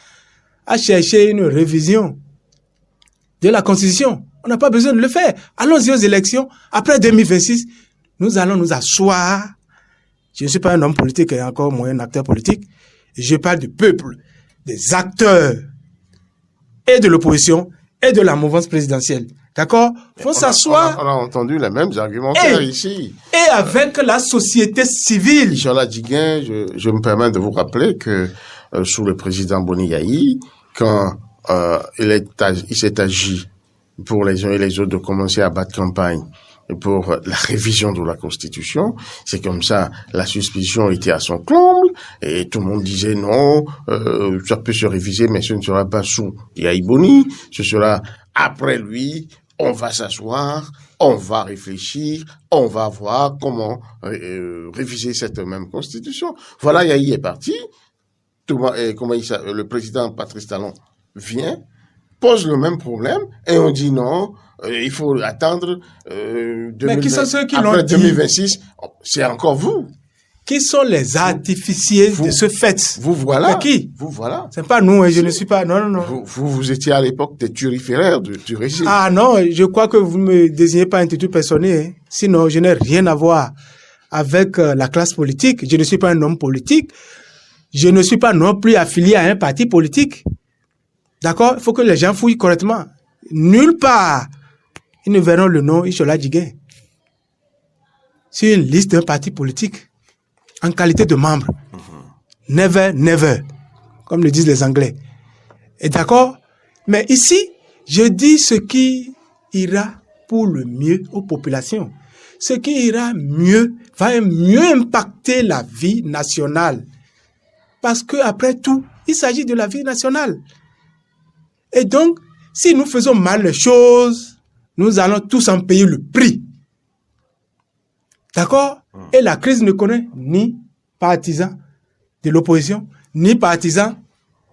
à chercher une révision de la Constitution? On n'a pas besoin de le faire. Allons-y aux élections. Après 2026, nous allons nous asseoir. Je ne suis pas un homme politique et encore moins un acteur politique. Je parle du peuple, des acteurs et de l'opposition et de la mouvance présidentielle. D'accord? Faut s'asseoir. On a entendu les mêmes argumentaires ici. Et avec la société civile. Inch'Allah Djiguin, je me permets de vous rappeler que sous le président Boni Yayi, quand il s'est agi pour les uns et les autres de commencer à battre campagne pour la révision de la Constitution. C'est comme ça, la suspicion était à son comble, et tout le monde disait non, ça peut se réviser, mais ce ne sera pas sous Yaïboni, ce sera après lui, on va s'asseoir, on va réfléchir, on va voir comment réviser cette même Constitution. Voilà, Yaï est parti, le président Patrice Talon vient, pose le même problème, et on dit non, il faut attendre Mais qui sont ceux qui après l'ont dit? 2026. C'est encore vous. Qui sont les artificiers de ce fait? Vous voilà. Mais qui? Vous voilà. C'est pas nous, je ne suis pas. Non. Vous étiez à l'époque des turiféraires du régime. Ah non, je crois que vous ne me désignez pas un titre personnel. Sinon, je n'ai rien à voir avec la classe politique. Je ne suis pas un homme politique. Je ne suis pas non plus affilié à un parti politique. D'accord? Il faut que les gens fouillent correctement. Nulle part, ils ne verront le nom Ishola Djigué sur une liste d'un parti politique en qualité de membre. Never, never, comme le disent les Anglais. Et d'accord? Mais ici, je dis ce qui ira pour le mieux aux populations. Ce qui ira mieux, va mieux impacter la vie nationale. Parce que après tout, il s'agit de la vie nationale. Et donc, si nous faisons mal les choses, nous allons tous en payer le prix. D'accord? Et la crise ne connaît ni partisans de l'opposition, ni partisans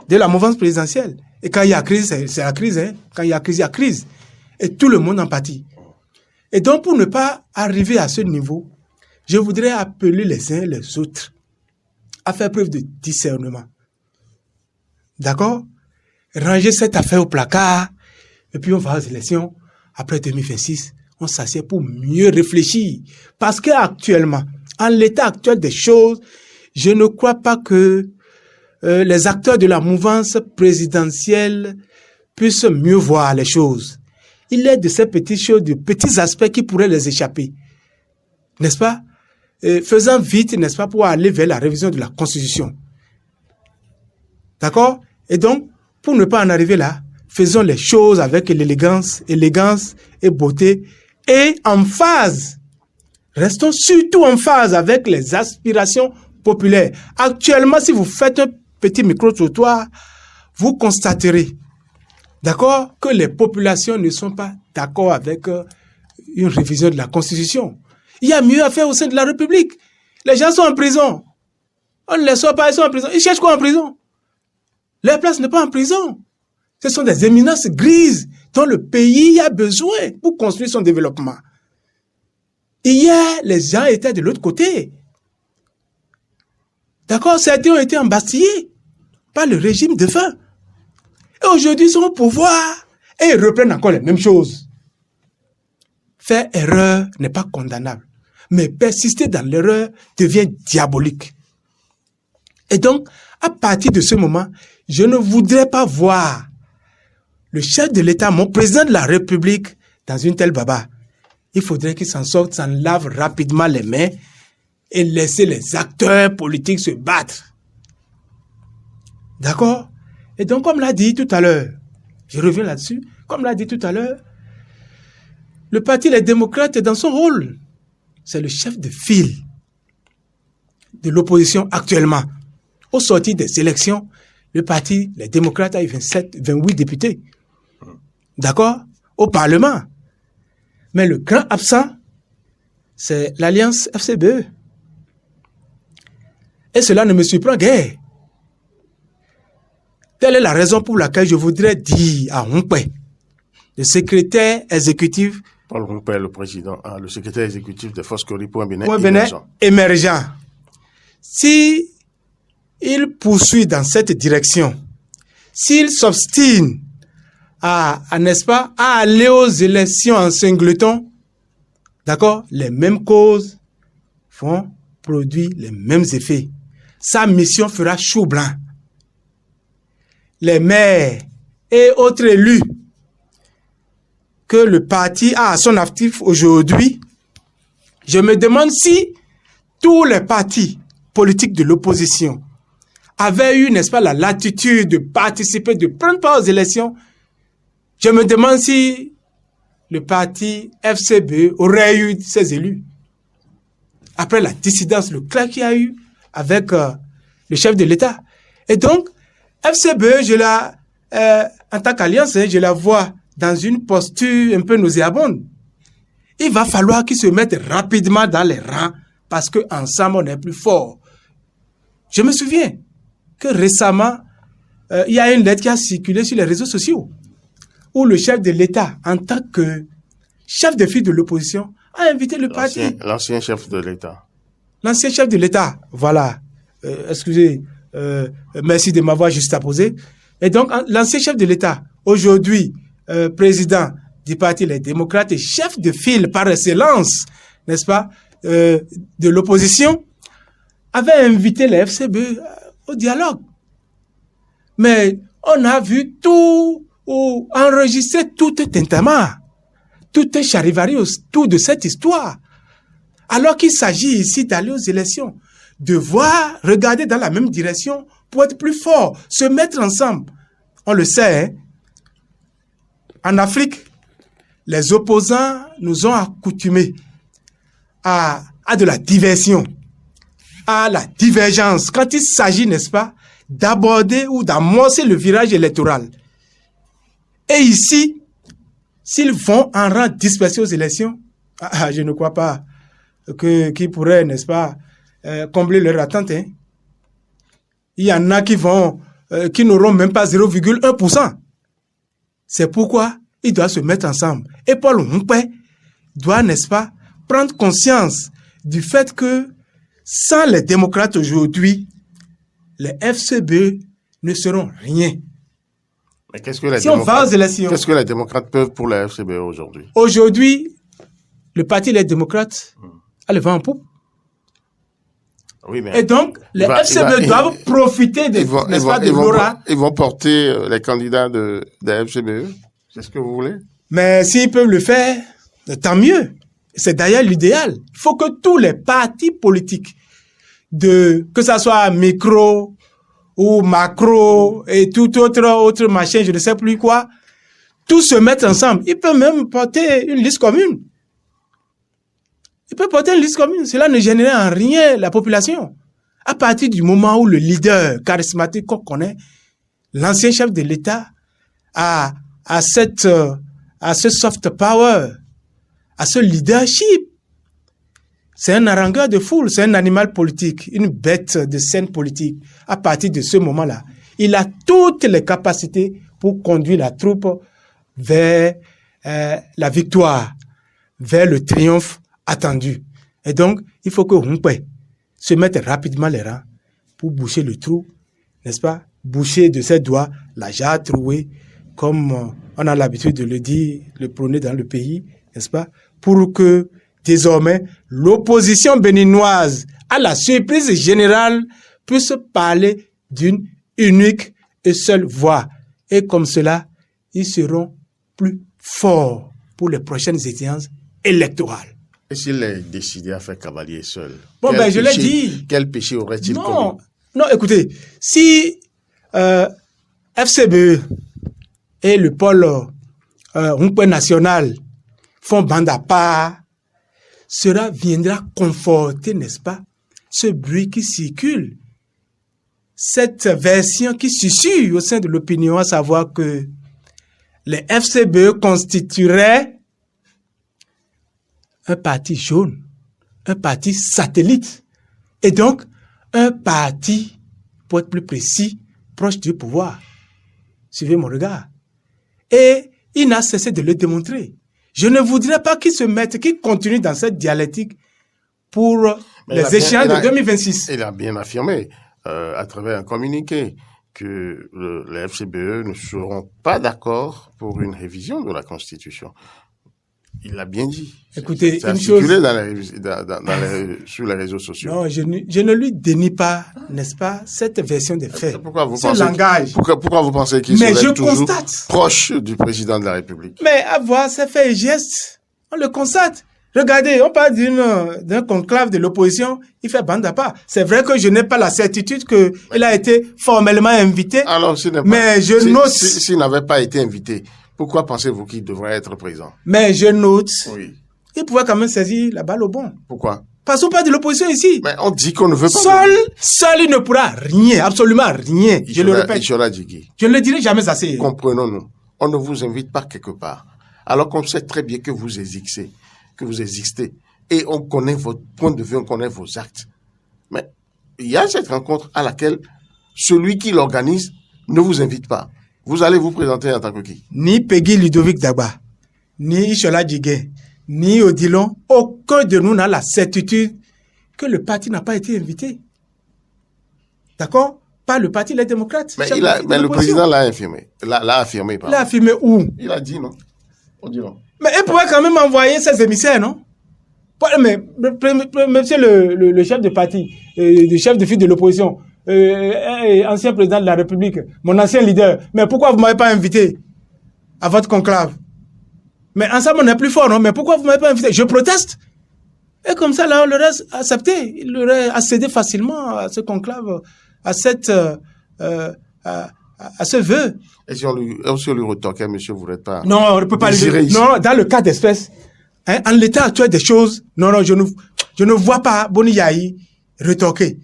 de la mouvance présidentielle. Et quand il y a crise, c'est la crise. Hein? Quand il y a crise, il y a crise. Et tout le monde en pâtit. Et donc, pour ne pas arriver à ce niveau, je voudrais appeler les uns et les autres à faire preuve de discernement. D'accord? Ranger cette affaire au placard, et puis on va aux élections. Après 2026, on s'assied pour mieux réfléchir. Parce qu'actuellement, en l'état actuel des choses, je ne crois pas que les acteurs de la mouvance présidentielle puissent mieux voir les choses. Il est de ces petites choses, de petits aspects qui pourraient les échapper. N'est-ce pas? Faisant vite, n'est-ce pas, pour aller vers la révision de la Constitution. D'accord? Et donc, pour ne pas en arriver là, faisons les choses avec élégance et beauté et en phase. Restons surtout en phase avec les aspirations populaires. Actuellement, si vous faites un petit micro-trottoir, vous constaterez, d'accord, que les populations ne sont pas d'accord avec une révision de la Constitution. Il y a mieux à faire au sein de la République. Les gens sont en prison. On ne les sort pas, ils sont en prison. Ils cherchent quoi en prison? Leur place n'est pas en prison. Ce sont des éminences grises dont le pays a besoin pour construire son développement. Hier, les gens étaient de l'autre côté. D'accord? Certains ont été embastillés par le régime de fin. Et aujourd'hui, ils sont au pouvoir et ils reprennent encore les mêmes choses. Faire erreur n'est pas condamnable. Mais persister dans l'erreur devient diabolique. Et donc, à partir de ce moment, je ne voudrais pas voir le chef de l'État, mon président de la République, dans une telle baba. Il faudrait qu'il s'en sorte, s'en lave rapidement les mains et laisser les acteurs politiques se battre. D'accord? Et donc, comme l'a dit tout à l'heure, je reviens là-dessus, comme l'a dit tout à l'heure, le parti Les Démocrates est dans son rôle. C'est le chef de file de l'opposition actuellement. Au sortir des élections, le parti Les Démocrates a eu 28 députés. D'accord? Au Parlement. Mais le grand absent, c'est l'Alliance FCBE. Et cela ne me surprend guère. Telle est la raison pour laquelle je voudrais dire à Humpé, le secrétaire exécutif, Paul Humpé, le président, le secrétaire exécutif de Foscori.Bénin émergent. Si il poursuit dans cette direction, s'il s'obstine n'est-ce pas, à aller aux élections en singleton, d'accord, les mêmes causes vont produire les mêmes effets. Sa mission fera chou blanc. Les maires et autres élus que le parti a à son actif aujourd'hui, je me demande si tous les partis politiques de l'opposition avaient eu, n'est-ce pas, la latitude de participer, de prendre part aux élections. Je me demande si le parti FCBE aurait eu ses élus. Après la dissidence, le clash qu'il y a eu avec le chef de l'État. Et donc, FCBE, en tant qu'alliance, je la vois dans une posture un peu nauséabonde. Il va falloir qu'ils se mettent rapidement dans les rangs parce qu'ensemble, on est plus fort. Je me souviens que récemment, il y a une lettre qui a circulé sur les réseaux sociaux où le chef de l'État, en tant que chef de file de l'opposition, a invité le parti. L'ancien chef de l'État. L'ancien chef de l'État, voilà. Excusez, merci de m'avoir juste apposé. Et donc, l'ancien chef de l'État, aujourd'hui, président du parti Les Démocrates et chef de file par excellence, n'est-ce pas, de l'opposition, avait invité les FCBE au dialogue. Mais on a vu tout ou enregistré tout est tintamarre, tout est charivari, tout de cette histoire. Alors qu'il s'agit ici d'aller aux élections, de voir, regarder dans la même direction pour être plus fort, se mettre ensemble. On le sait, hein? En Afrique, les opposants nous ont accoutumés à de la diversion, à la divergence. Quand il s'agit, n'est-ce pas, d'aborder ou d'amorcer le virage électoral. Et ici, s'ils vont en rang dispersé aux élections, je ne crois pas qu'ils pourraient, n'est-ce pas, combler leur attente. Hein. Il y en a qui n'auront même pas 0,1%. C'est pourquoi ils doivent se mettre ensemble. Et Paul Humpé doit, n'est-ce pas, prendre conscience du fait que sans les démocrates aujourd'hui, les FCBE ne seront rien. Mais qu'est-ce que les qu'est-ce que les démocrates peuvent pour la FCBE aujourd'hui? Aujourd'hui, le parti Les Démocrates a le vent en poupe. Oui, mais et donc, les FCBE doivent profiter de l'aura. Ils vont porter les candidats de FCBE. C'est ce que vous voulez? Mais s'ils peuvent le faire, tant mieux. C'est d'ailleurs l'idéal. Il faut que tous les partis politiques, que ça soit micro ou macro et tout autre machin, je ne sais plus quoi, tous se mettent ensemble. Ils peuvent même porter une liste commune. Cela ne génère en rien la population. À partir du moment où le leader charismatique qu'on connaît, l'ancien chef de l'État, a ce soft power, à ce leadership. C'est un harangueur de foule, c'est un animal politique, une bête de scène politique. À partir de ce moment-là, il a toutes les capacités pour conduire la troupe vers la victoire, vers le triomphe attendu. Et donc, il faut que Humpé se mette rapidement les rangs pour boucher le trou, n'est-ce pas? Boucher de ses doigts la jarre trouée, comme on a l'habitude de le dire, le prôner dans le pays, n'est-ce pas? Pour que, désormais, l'opposition béninoise, à la surprise générale, puisse parler d'une unique et seule voix. Et comme cela, ils seront plus forts pour les prochaines échéances électorales. Et s'il est décidé à faire cavalier seul? Je l'ai dit. Quel péché aurait-il commis? Non, écoutez, si FCBE et le pôle Humpé national font bande à part, cela viendra conforter, n'est-ce pas, ce bruit qui circule, cette version qui susurre au sein de l'opinion, à savoir que les FCBE constitueraient un parti jaune, un parti satellite, et donc un parti, pour être plus précis, proche du pouvoir. Suivez mon regard. Et il n'a cessé de le démontrer. Je ne voudrais pas qu'ils continuent dans cette dialectique pour les échéances de 2026. Il a bien affirmé, à travers un communiqué, que les FCBE ne seront pas d'accord pour une révision de la Constitution. Il l'a bien dit. Écoutez, ça a circulé sur les réseaux sociaux. Non, je ne lui dénie pas, n'est-ce pas, cette version des faits. Pourquoi vous pensez qu'il serait toujours proche du président de la République? Mais à voir ses faits et gestes, on le constate. Regardez, on parle d'un conclave de l'opposition, il fait bande à part. C'est vrai que je n'ai pas la certitude qu'il a été formellement invité. Alors, mais je note. S'il n'avait pas été invité, Pourquoi pensez-vous qu'il devrait être présent? Mais je note, Oui. il pouvait quand même saisir la balle au bon. Pourquoi? Passons pas de l'opposition ici. Mais on dit qu'on ne veut pas. Seul, il ne pourra rien, absolument rien. Je le répète. Ishola Djigui, Je ne le dirai jamais assez. comprenons-nous. On ne vous invite pas quelque part. Alors qu'on sait très bien que vous existez. Et on connaît votre point de vue, on connaît vos actes. Mais il y a cette rencontre à laquelle celui qui l'organise ne vous invite pas. Vous allez vous présenter en tant que qui? Ni Peggy Ludovic Dagba, ni Ishola Djigui, ni Odilon, aucun de nous n'a la certitude que le parti n'a pas été invité. D'accord? Pas le parti Les Démocrates. Mais, le président l'a affirmé. L'a affirmé, pardon. L'a affirmé où? Il a dit, non? On dit non. Mais il pourrait quand même envoyer ses émissaires, non? Mais monsieur le chef de parti, le chef de file de l'opposition, ancien président de la République, mon ancien leader, mais pourquoi vous ne m'avez pas invité à votre conclave? Mais ensemble, on est plus fort, non? Mais pourquoi vous ne m'avez pas invité? Je proteste. Et comme ça, là, on l'aurait accepté. Il aurait accédé facilement à ce conclave, à ce vœu. Et si on lui retorquait, monsieur, vous n'êtes pas... Non, on ne peut pas lui... Non, dans le cas d'espèce, hein, en l'état actuel des choses, non, je ne vois pas Boni Yahi retorquer.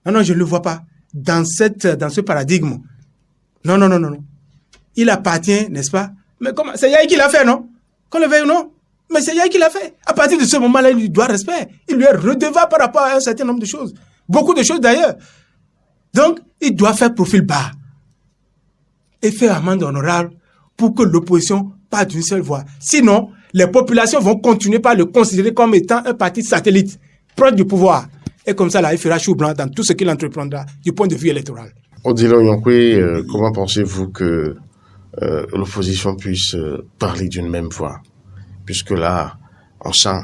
Non, je ne le vois pas. Dans ce paradigme. Non. Il appartient, n'est-ce pas? Mais comment? C'est Yahi qui l'a fait, non? Qu'on le veuille ou non? Mais c'est Yahi qui l'a fait. À partir de ce moment-là, il lui doit respect. Il lui est redevable par rapport à un certain nombre de choses. Beaucoup de choses d'ailleurs. Donc, il doit faire profil bas. Et faire amende honorable pour que l'opposition parte d'une seule voix. Sinon, les populations vont continuer par le considérer comme étant un parti satellite, proche du pouvoir. Et comme ça, là, il fera chou blanc dans tout ce qu'il entreprendra du point de vue électoral. Odilon Yonkwe, comment pensez-vous que l'opposition puisse parler d'une même voix? Puisque là, on sent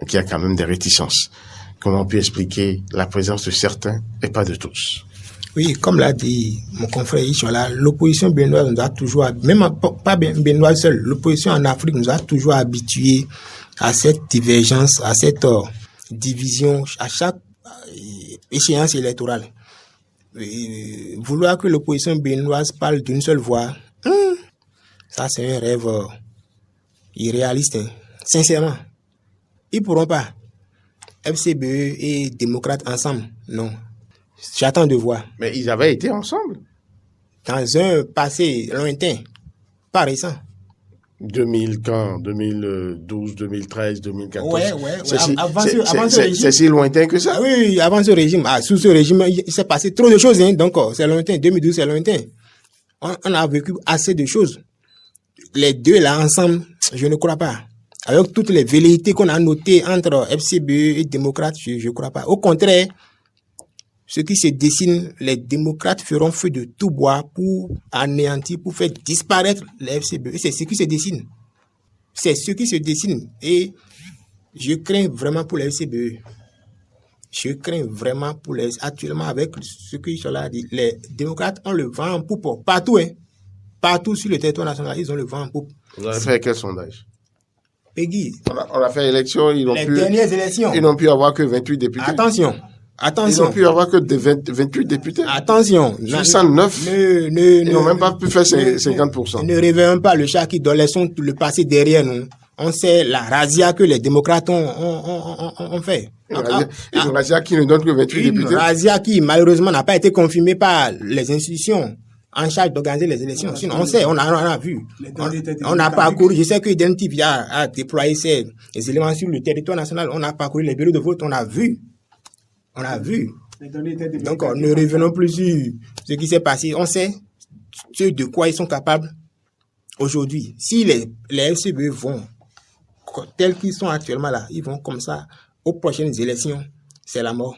qu'il y a quand même des réticences. Comment on peut expliquer la présence de certains et pas de tous? Oui, comme l'a dit mon confrère Ishola, l'opposition béninoise nous a toujours, même pas béninoise seule, l'opposition en Afrique nous a toujours habitués à cette divergence, à cette division à chaque échéance électorale. Vouloir que l'opposition béninoise parle d'une seule voix, ça c'est un rêve irréaliste, hein. Sincèrement. Ils ne pourront pas. FCBE et démocrates ensemble, non. J'attends de voir. Mais ils avaient été ensemble. Dans un passé lointain, pas récent. 2012, 2013, 2014. Ouais. Avant ce régime. C'est si lointain que ça? Oui, avant ce régime. Sous ce régime, il s'est passé trop de choses, hein. Donc, c'est lointain. 2012, c'est lointain. On a vécu assez de choses. Les deux, là, ensemble, je ne crois pas. Avec toutes les velléités qu'on a notées entre FCBE et démocrates, je ne crois pas. Au contraire, ce qui se dessine, les démocrates feront feu de tout bois pour anéantir, pour faire disparaître les FCBE. C'est ce qui se dessine. C'est ce qui se dessine. Et je crains vraiment pour les FCBE. Je crains vraiment pour les... Actuellement, avec ce que Ishola a dit, les démocrates ont le vent en poupe partout, hein. Partout sur le territoire national, ils ont le vent en poupe. Vous avez fait quel sondage? Peggy. On a fait élection, dernières élections. Ils n'ont pu avoir que 28 députés. Attention. Ils n'ont pu avoir que 28 députés. Attention. 609. Ils n'ont même pas pu faire 50%. Ne réveillons pas le chat qui doit laisser le passé derrière nous. On sait la razzia que les démocrates ont fait. Une razzia qui ne donne que 28 députés. Une razzia qui, malheureusement, n'a pas été confirmée par les institutions en charge d'organiser les élections. Sinon, on sait, on a vu. On a parcouru, je sais que Identif a déployé ces éléments sur le territoire national. On a parcouru les bureaux de vote, on a vu. Donc, ne revenons plus sur ce qui s'est passé. On sait ce de quoi ils sont capables aujourd'hui. Si les FCBE vont, tels qu'ils sont actuellement là, ils vont comme ça aux prochaines élections, c'est la mort.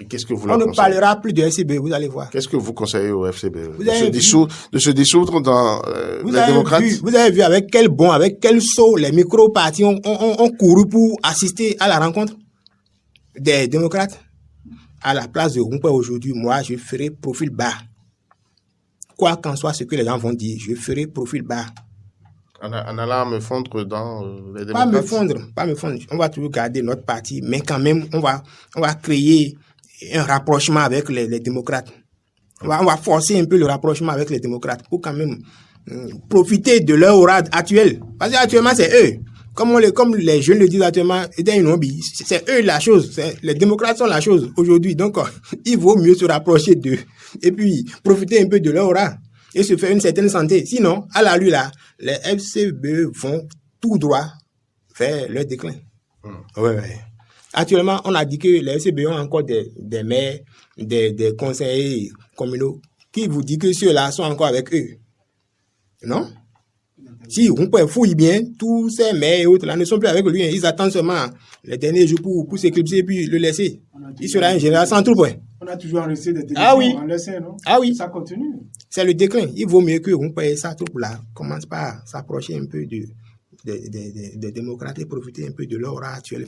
Et qu'est-ce que vous On ne parlera plus de FCBE, vous allez voir. Qu'est-ce que vous conseillez au FCBE? De se dissoudre dans les démocrates? Vous avez vu avec quel saut les micro-partis ont couru pour assister à la rencontre des démocrates. À la place de Rumpe aujourd'hui, moi, je ferai profil bas. Quoi qu'en soit ce que les gens vont dire, je ferai profil bas. En allant me fondre dans les démocrates? Pas me fondre. On va toujours garder notre parti, mais quand même, on va créer un rapprochement avec les démocrates. On va forcer un peu le rapprochement avec les démocrates pour quand même profiter de leur aura actuelle. Parce qu'actuellement, c'est eux. Comme les jeunes le disent actuellement, c'est eux la chose. Les démocrates sont la chose aujourd'hui. Donc, il vaut mieux se rapprocher d'eux. Et puis, profiter un peu de leur aura. Et se faire une certaine santé. Sinon, à la lui, là, les FCBE vont tout droit vers leur déclin. Ouais. Actuellement, on a dit que les FCBE ont encore des maires, des conseillers communaux qui vous disent que ceux-là sont encore avec eux. Non? Si on peut fouiller bien, tous ces maires et autres là ne sont plus avec lui. Ils attendent seulement les derniers jours pour s'éclipser et puis le laisser. Il sera un général sans troupe. On a toujours enregistré des Ah oui. en laissant, non? Ah oui. Ça continue. C'est le déclin. Il vaut mieux que on paye ça troupe là commence par s'approcher un peu des démocrates et profiter un peu de leur aura actuelle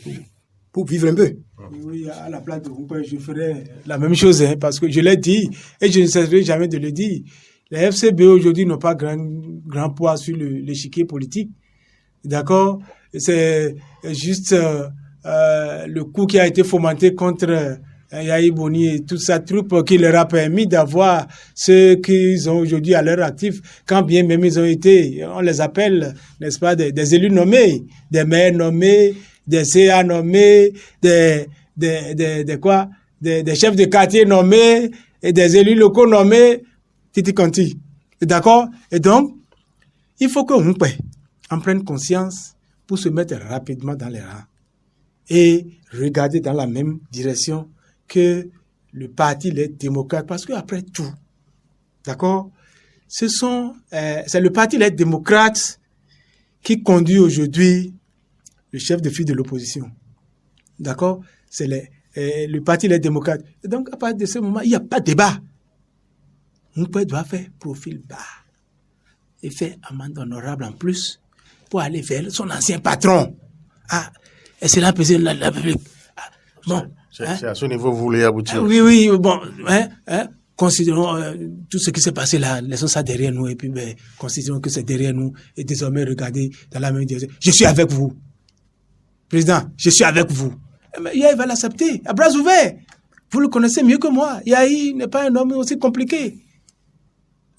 pour vivre un peu. Oui, à la place de vous, je ferais la même chose, hein, parce que je l'ai dit et je ne cesserai jamais de le dire. Les FCB aujourd'hui n'ont pas grand poids sur l'échiquier politique. D'accord? C'est juste le coup qui a été fomenté contre Yahi Boni et toute sa troupe qui leur a permis d'avoir ce qu'ils ont aujourd'hui à leur actif, quand bien même ils ont été, on les appelle, n'est-ce pas, des élus nommés, des maires nommés, des CA nommés, des chefs de quartier nommés et des élus locaux nommés. Titi Conti. D'accord? Et donc, il faut qu'on en prenne conscience pour se mettre rapidement dans les rangs et regarder dans la même direction que le parti Les Démocrates, parce qu'après tout, d'accord, c'est le parti Les Démocrates qui conduit aujourd'hui le chef de file de l'opposition. D'accord? C'est le parti Les Démocrates. Et donc, à partir de ce moment, il n'y a pas de débat. Moumpé doit faire profil bas et faire amende honorable en plus pour aller vers son ancien patron. Ah, excellent président de la République. Ah, bon. C'est à ce niveau que vous voulez aboutir. Oui, bon. Considérons tout ce qui s'est passé là, laissons ça derrière nous et puis considérons que c'est derrière nous et désormais regardez dans la même direction. Je suis avec vous. Président, je suis avec vous. Mais Yahi va l'accepter, à bras ouverts. Vous le connaissez mieux que moi. Yahi n'est pas un homme aussi compliqué.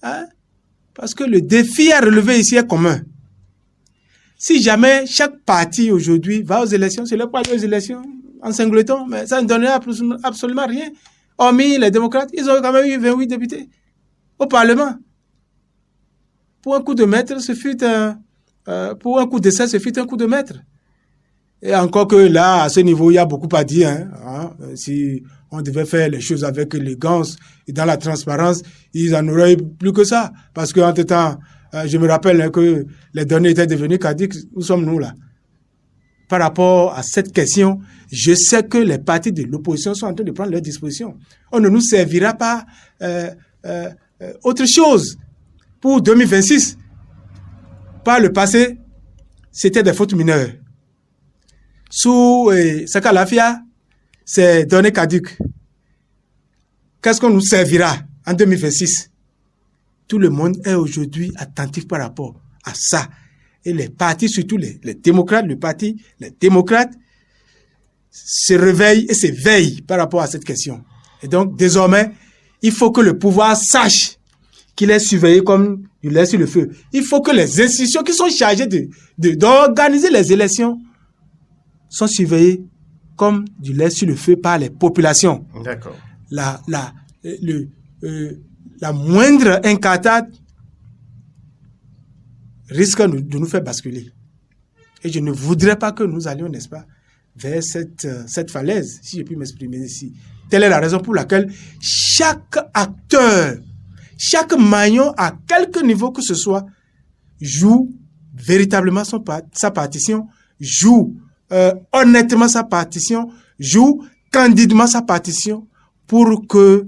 Hein? Parce que le défi à relever ici est commun. Si jamais chaque parti aujourd'hui va aux élections, c'est leur pas aux élections en singleton, mais ça ne donnerait absolument rien. Hormis les démocrates, ils ont quand même eu 28 députés au Parlement. Pour un coup de maître, pour un coup d'essai, ce fut un coup de maître. Et encore que là, à ce niveau, il y a beaucoup à dire. Si on devait faire les choses avec l'élégance et dans la transparence, ils en auraient plus que ça. Parce qu'entre-temps, je me rappelle que les données étaient devenues cadiques. Où sommes-nous là? Par rapport à cette question, je sais que les partis de l'opposition sont en train de prendre leurs dispositions. On ne nous servira pas autre chose pour 2026. Par le passé, c'était des fautes mineures. Sous Saka Lafia, c'est données caduques. Qu'est-ce qu'on nous servira en 2026? Tout le monde est aujourd'hui attentif par rapport à ça. Et les partis, surtout les démocrates, les démocrates se réveillent et s'éveillent par rapport à cette question. Et donc, désormais, il faut que le pouvoir sache qu'il est surveillé comme du lait sur le feu. Il faut que les institutions qui sont chargées d'organiser les élections sont surveillées comme du lait sur le feu par les populations. D'accord. La moindre incartade risque de nous faire basculer. Et je ne voudrais pas que nous allions, n'est-ce pas, vers cette falaise, si je puis m'exprimer ici. Telle est la raison pour laquelle chaque acteur, chaque maillon, à quelque niveau que ce soit, joue véritablement sa partition, joue honnêtement sa partition, joue candidement sa partition pour que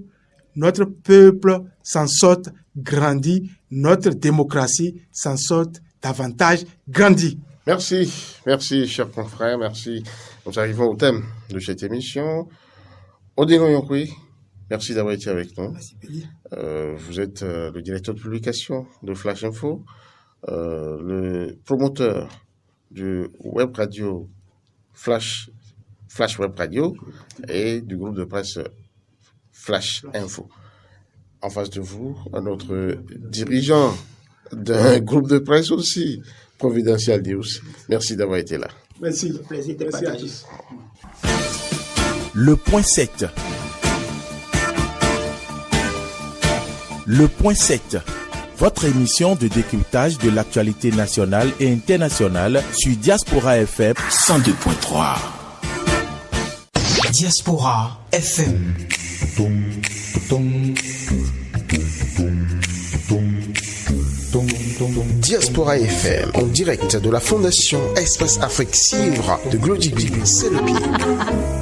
notre peuple s'en sorte grandi, notre démocratie s'en sorte davantage grandi. Merci, chers confrères, merci. Nous arrivons au thème de cette émission. Odéno Yonkoué, merci d'avoir été avec nous. Merci, Péli. Vous êtes le directeur de publication de Flash Info, le promoteur du web radio Flash Web Radio et du groupe de presse Flash Info. En face de vous, notre dirigeant d'un groupe de presse aussi, Providential News. Merci d'avoir été là. Merci. Le plaisir de partager. Le point 7. Le point 7. Votre émission de décryptage de l'actualité nationale et internationale sur Diaspora FM 102.3. Diaspora FM. Diaspora FM, en direct de la Fondation Espace Afrique Civre de Glody, c'est le pied.